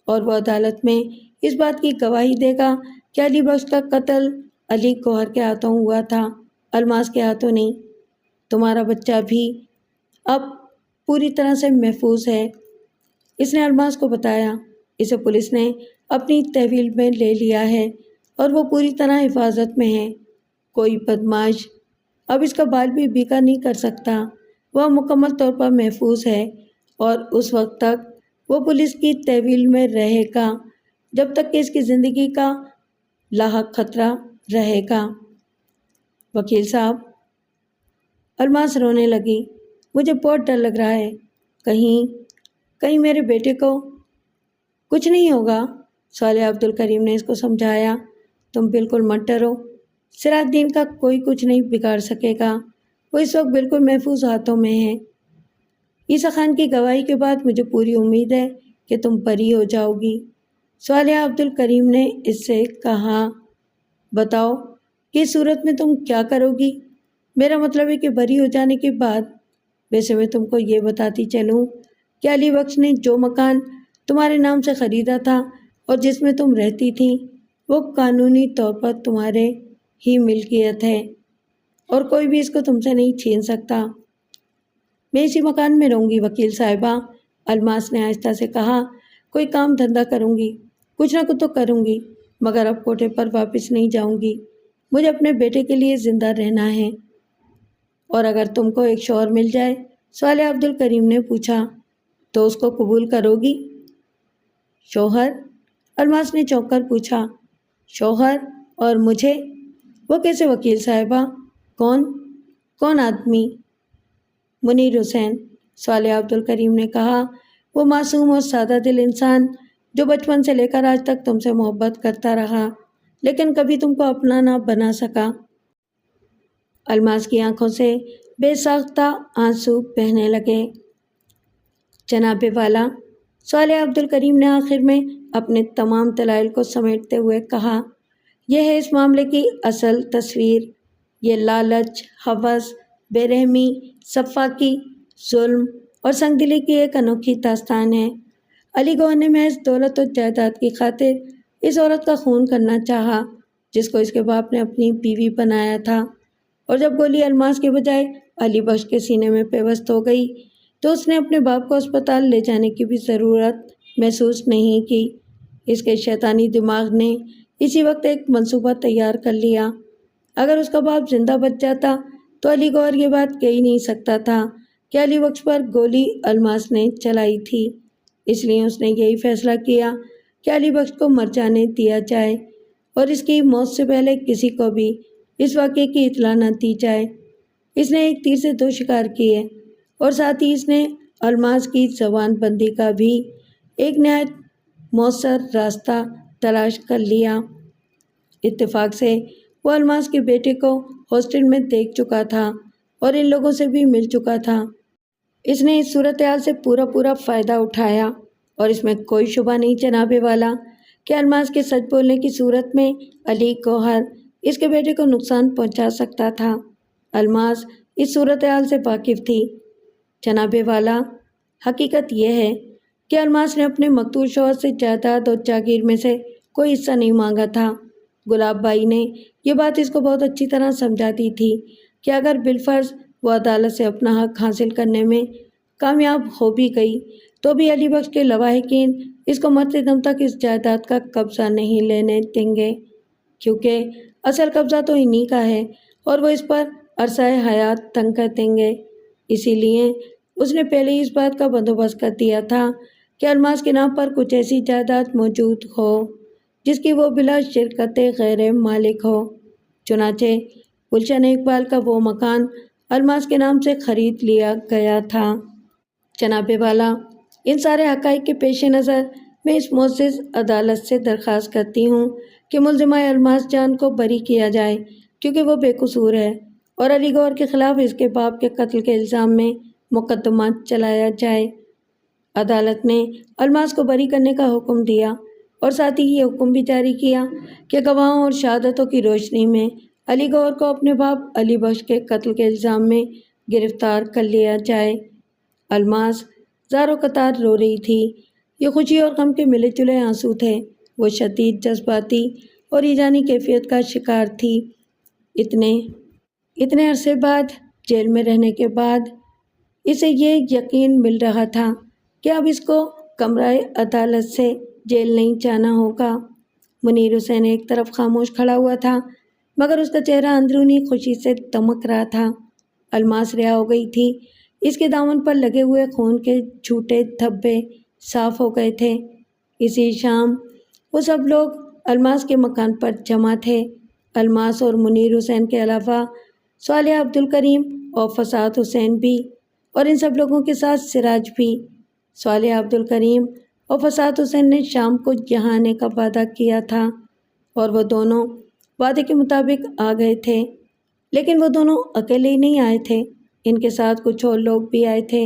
اور وہ عدالت میں اس بات کی گواہی دے گا کہ علی بخش کا قتل علی گوہر کے ہاتھوں ہوا تھا، الماس کے ہاتھوں نہیں۔ تمہارا بچہ بھی اب پوری طرح سے محفوظ ہے، اس نے الماس کو بتایا۔ اسے پولیس نے اپنی تحویل میں لے لیا ہے، اور وہ پوری طرح حفاظت میں ہے۔ کوئی بدماش اب اس کا بال بھی بیکا نہیں کر سکتا۔ وہ مکمل طور پر محفوظ ہے، اور اس وقت تک وہ پولیس کی تحویل میں رہے گا جب تک کہ اس کی زندگی کا لاحق خطرہ رہے گا۔ وکیل صاحب، الماس رونے لگی، مجھے بہت ڈر لگ رہا ہے، کہیں میرے بیٹے کو کچھ نہیں ہوگا۔ صالح عبد الکریم نے اس کو سمجھایا، تم بالکل مت ڈرو، سراج الدین کا کوئی کچھ نہیں بگاڑ سکے گا، وہ اس وقت بالکل محفوظ ہاتھوں میں ہے۔ عیسیٰ خان کی گواہی کے بعد مجھے پوری امید ہے کہ تم بری ہو جاؤ گی۔ صالح عبد الکریم نے اس سے کہا، بتاؤ کہ اس صورت میں تم کیا کرو گی؟ میرا مطلب ہے کہ بری ہو جانے کے بعد۔ ویسے میں تم کو یہ بتاتی چلوں کہ علی بخش نے جو مکان تمہارے نام سے خریدا تھا اور جس میں تم رہتی تھی وہ قانونی طور پر تمہارے ہی ملکیت ہے اور کوئی بھی اس کو تم سے نہیں چھین سکتا۔ میں اسی مکان میں رہوں گی وکیل صاحبہ، الماس نے آہستہ سے کہا۔ کوئی کام دھندا کروں گی، کچھ نہ کچھ تو کروں گی، مگر اب کوٹھے پر واپس نہیں جاؤں گی۔ مجھے اپنے بیٹے کے لیے زندہ رہنا ہے۔ اور اگر تم کو ایک شوہر مل جائے، صالح عبد الکریم نے پوچھا، تو اس کو قبول کرو گی؟ شوہر؟ الماس نے چونک کر پوچھا۔ شوہر؟ اور مجھے؟ وہ کیسے وکیل صاحبہ؟ کون آدمی؟ منیر حسین، صالح عبد الکریم نے کہا۔ وہ معصوم اور سادہ دل انسان جو بچپن سے لے کر آج تک تم سے محبت کرتا رہا لیکن کبھی تم کو اپنا نہ بنا سکا۔ الماس کی آنکھوں سے بے ساختہ آنسو بہنے لگے۔ جناب والا، صالح عبد الکریم نے آخر میں اپنے تمام دلائل کو سمیٹتے ہوئے کہا، یہ ہے اس معاملے کی اصل تصویر۔ یہ لالچ، ہوس، بے رحمی، سفاکی، ظلم اور سنگ دلی کی ایک انوکھی داستان ہے۔ علی گوہر نے محض دولت و جائیداد کی خاطر اس عورت کا خون کرنا چاہا جس کو اس کے باپ نے اپنی بیوی بنایا تھا، اور جب گولی الماس کے بجائے علی بخش کے سینے میں پیوست ہو گئی تو اس نے اپنے باپ کو اسپتال لے جانے کی بھی ضرورت محسوس نہیں کی۔ اس کے شیطانی دماغ نے اسی وقت ایک منصوبہ تیار کر لیا۔ اگر اس کا باپ زندہ بچ جاتا تو علی گوہر یہ بات کہہ نہیں سکتا تھا کہ علی بخش پر گولی الماس نے چلائی تھی۔ اس لیے اس نے یہی فیصلہ کیا کہ علی بخش کو مر جانے دیا جائے اور اس کی موت سے پہلے کسی کو بھی اس واقعے کی اطلاع نہ دی جائے۔ اس نے ایک تیر سے دو شکار کیے اور ساتھ ہی اس نے الماس کی زبان بندی کا بھی ایک نہایت مؤثر راستہ تلاش کر لیا۔ اتفاق سے وہ الماس کے بیٹے کو ہاسٹل میں دیکھ چکا تھا اور ان لوگوں سے بھی مل چکا تھا۔ اس نے اس صورتحال سے پورا فائدہ اٹھایا اور اس میں کوئی شبہ نہیں جناب والا کہ الماس کے سچ بولنے کی صورت میں علی گوہر اس کے بیٹے کو نقصان پہنچا سکتا تھا۔ الماس اس صورتحال سے واقف تھی۔ جناب والا، حقیقت یہ ہے کہ الماس نے اپنے مقتول شوہر سے جائیداد اور جاگیر میں سے کوئی حصہ نہیں مانگا تھا۔ گلاب بائی نے یہ بات اس کو بہت اچھی طرح سمجھا دی تھی کہ اگر بالفرض وہ عدالت سے اپنا حق حاصل کرنے میں کامیاب ہو بھی گئی تو بھی علی بخش کے لواحقین اس کو مرتے دم تک اس جائیداد کا قبضہ نہیں لینے دیں گے، کیونکہ اصل قبضہ تو انہی کا ہے اور وہ اس پر عرصہ حیات تنگ کر دیں گے۔ اسی لیے اس نے پہلے ہی اس بات کا بندوبست کر دیا تھا کہ الماس کے نام پر کچھ ایسی جائیداد موجود ہو جس کی وہ بلا شرکت غیر مالک ہو۔ چنانچہ گلشن اقبال کا وہ مکان الماس کے نام سے خرید لیا گیا تھا۔ جناب والا، ان سارے حقائق کے پیش نظر میں اس معزز عدالت سے درخواست کرتی ہوں کہ ملزمہ الماس جان کو بری کیا جائے کیونکہ وہ بے قصور ہے، اور علی گوہر کے خلاف اس کے باپ کے قتل کے الزام میں مقدمہ چلایا جائے۔ عدالت نے الماس کو بری کرنے کا حکم دیا اور ساتھ ہی یہ حکم بھی جاری کیا کہ گواہوں اور شہادتوں کی روشنی میں علی گوہر کو اپنے باپ علی بخش کے قتل کے الزام میں گرفتار کر لیا جائے۔ الماس زاروں قطار رو رہی تھی۔ یہ خوشی اور غم کے ملے جلے آنسو تھے۔ وہ شدید جذباتی اور ایجانی کیفیت کا شکار تھی۔ اتنے عرصے بعد جیل میں رہنے کے بعد اسے یہ یقین مل رہا تھا کہ اب اس کو کمرہ عدالت سے جیل نہیں جانا ہوگا۔ منیر حسین ایک طرف خاموش کھڑا ہوا تھا مگر اس کا چہرہ اندرونی خوشی سے دمک رہا تھا۔ الماس رہا ہو گئی تھی۔ اس کے دامن پر لگے ہوئے خون کے جھوٹے دھبے صاف ہو گئے تھے۔ اسی شام وہ سب لوگ الماس کے مکان پر جمع تھے۔ الماس اور منیر حسین کے علاوہ صالح عبد الکریم اور فساد حسین بھی، اور ان سب لوگوں کے ساتھ سراج بھی۔ صالح عبد الکریم اور فساد حسین نے شام کو یہاں آنے کا وعدہ کیا تھا اور وہ دونوں وعدے کے مطابق آ گئے تھے، لیکن وہ دونوں اکیلے ہی نہیں آئے تھے، ان کے ساتھ کچھ اور لوگ بھی آئے تھے۔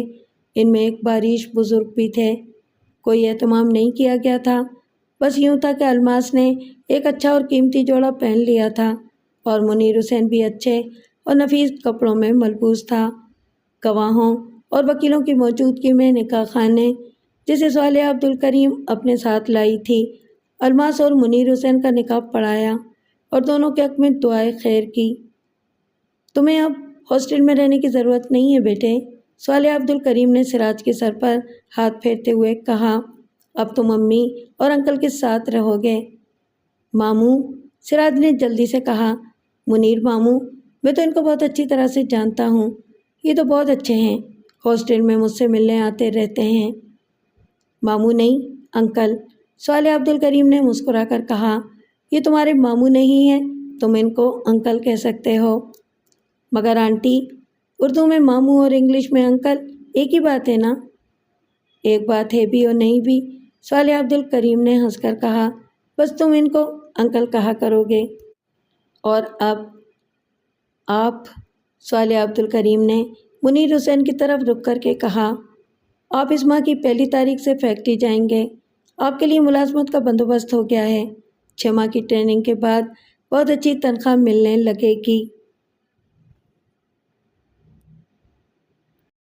ان میں ایک باریش بزرگ بھی تھے۔ کوئی اہتمام نہیں کیا گیا تھا، بس یوں تھا کہ الماس نے ایک اچھا اور قیمتی جوڑا پہن لیا تھا اور منیر حسین بھی اچھے اور نفیس کپڑوں میں ملبوس تھا۔ گواہوں اور وکیلوں کی موجودگی میں نکاح خانے جسے صالح عبد الکریم اپنے ساتھ لائی تھی الماس اور منیر حسین کا نکاح پڑھایا اور دونوں کے حق میں دعائے خیر کی۔ تمہیں اب ہاسٹل میں رہنے کی ضرورت نہیں ہے بیٹے، صالح عبد الکریم نے سراج کے سر پر ہاتھ پھیرتے ہوئے کہا۔ اب تم امی اور انکل کے ساتھ رہو گے۔ ماموں، سراج نے جلدی سے کہا۔ منیر ماموں، میں تو ان کو بہت اچھی طرح سے جانتا ہوں، یہ تو بہت اچھے ہیں، ہاسٹل میں مجھ سے ملنے آتے رہتے ہیں۔ ماموں نہیں، انکل، صالح عبد الکریم نے مسکرا کر کہا۔ یہ تمہارے ماموں نہیں ہیں، تم ان کو انکل کہہ سکتے ہو۔ مگر آنٹی، اردو میں ماموں اور انگلش میں انکل ایک ہی بات ہے نا؟ ایک بات ہے بھی اور نہیں بھی، صالح عبد الکریم نے ہنس کر کہا۔ بس تم ان کو انکل کہا کرو گے۔ اور اب آپ، صالح عبد الکریم نے منیر حسین کی طرف رک کر کے کہا، آپ اس ماہ کی 1 تاریخ سے فیکٹری جائیں گے۔ آپ کے لیے ملازمت کا بندوبست ہو گیا ہے۔ 6 ماہ کی ٹریننگ کے بعد بہت اچھی تنخواہ ملنے لگے گی۔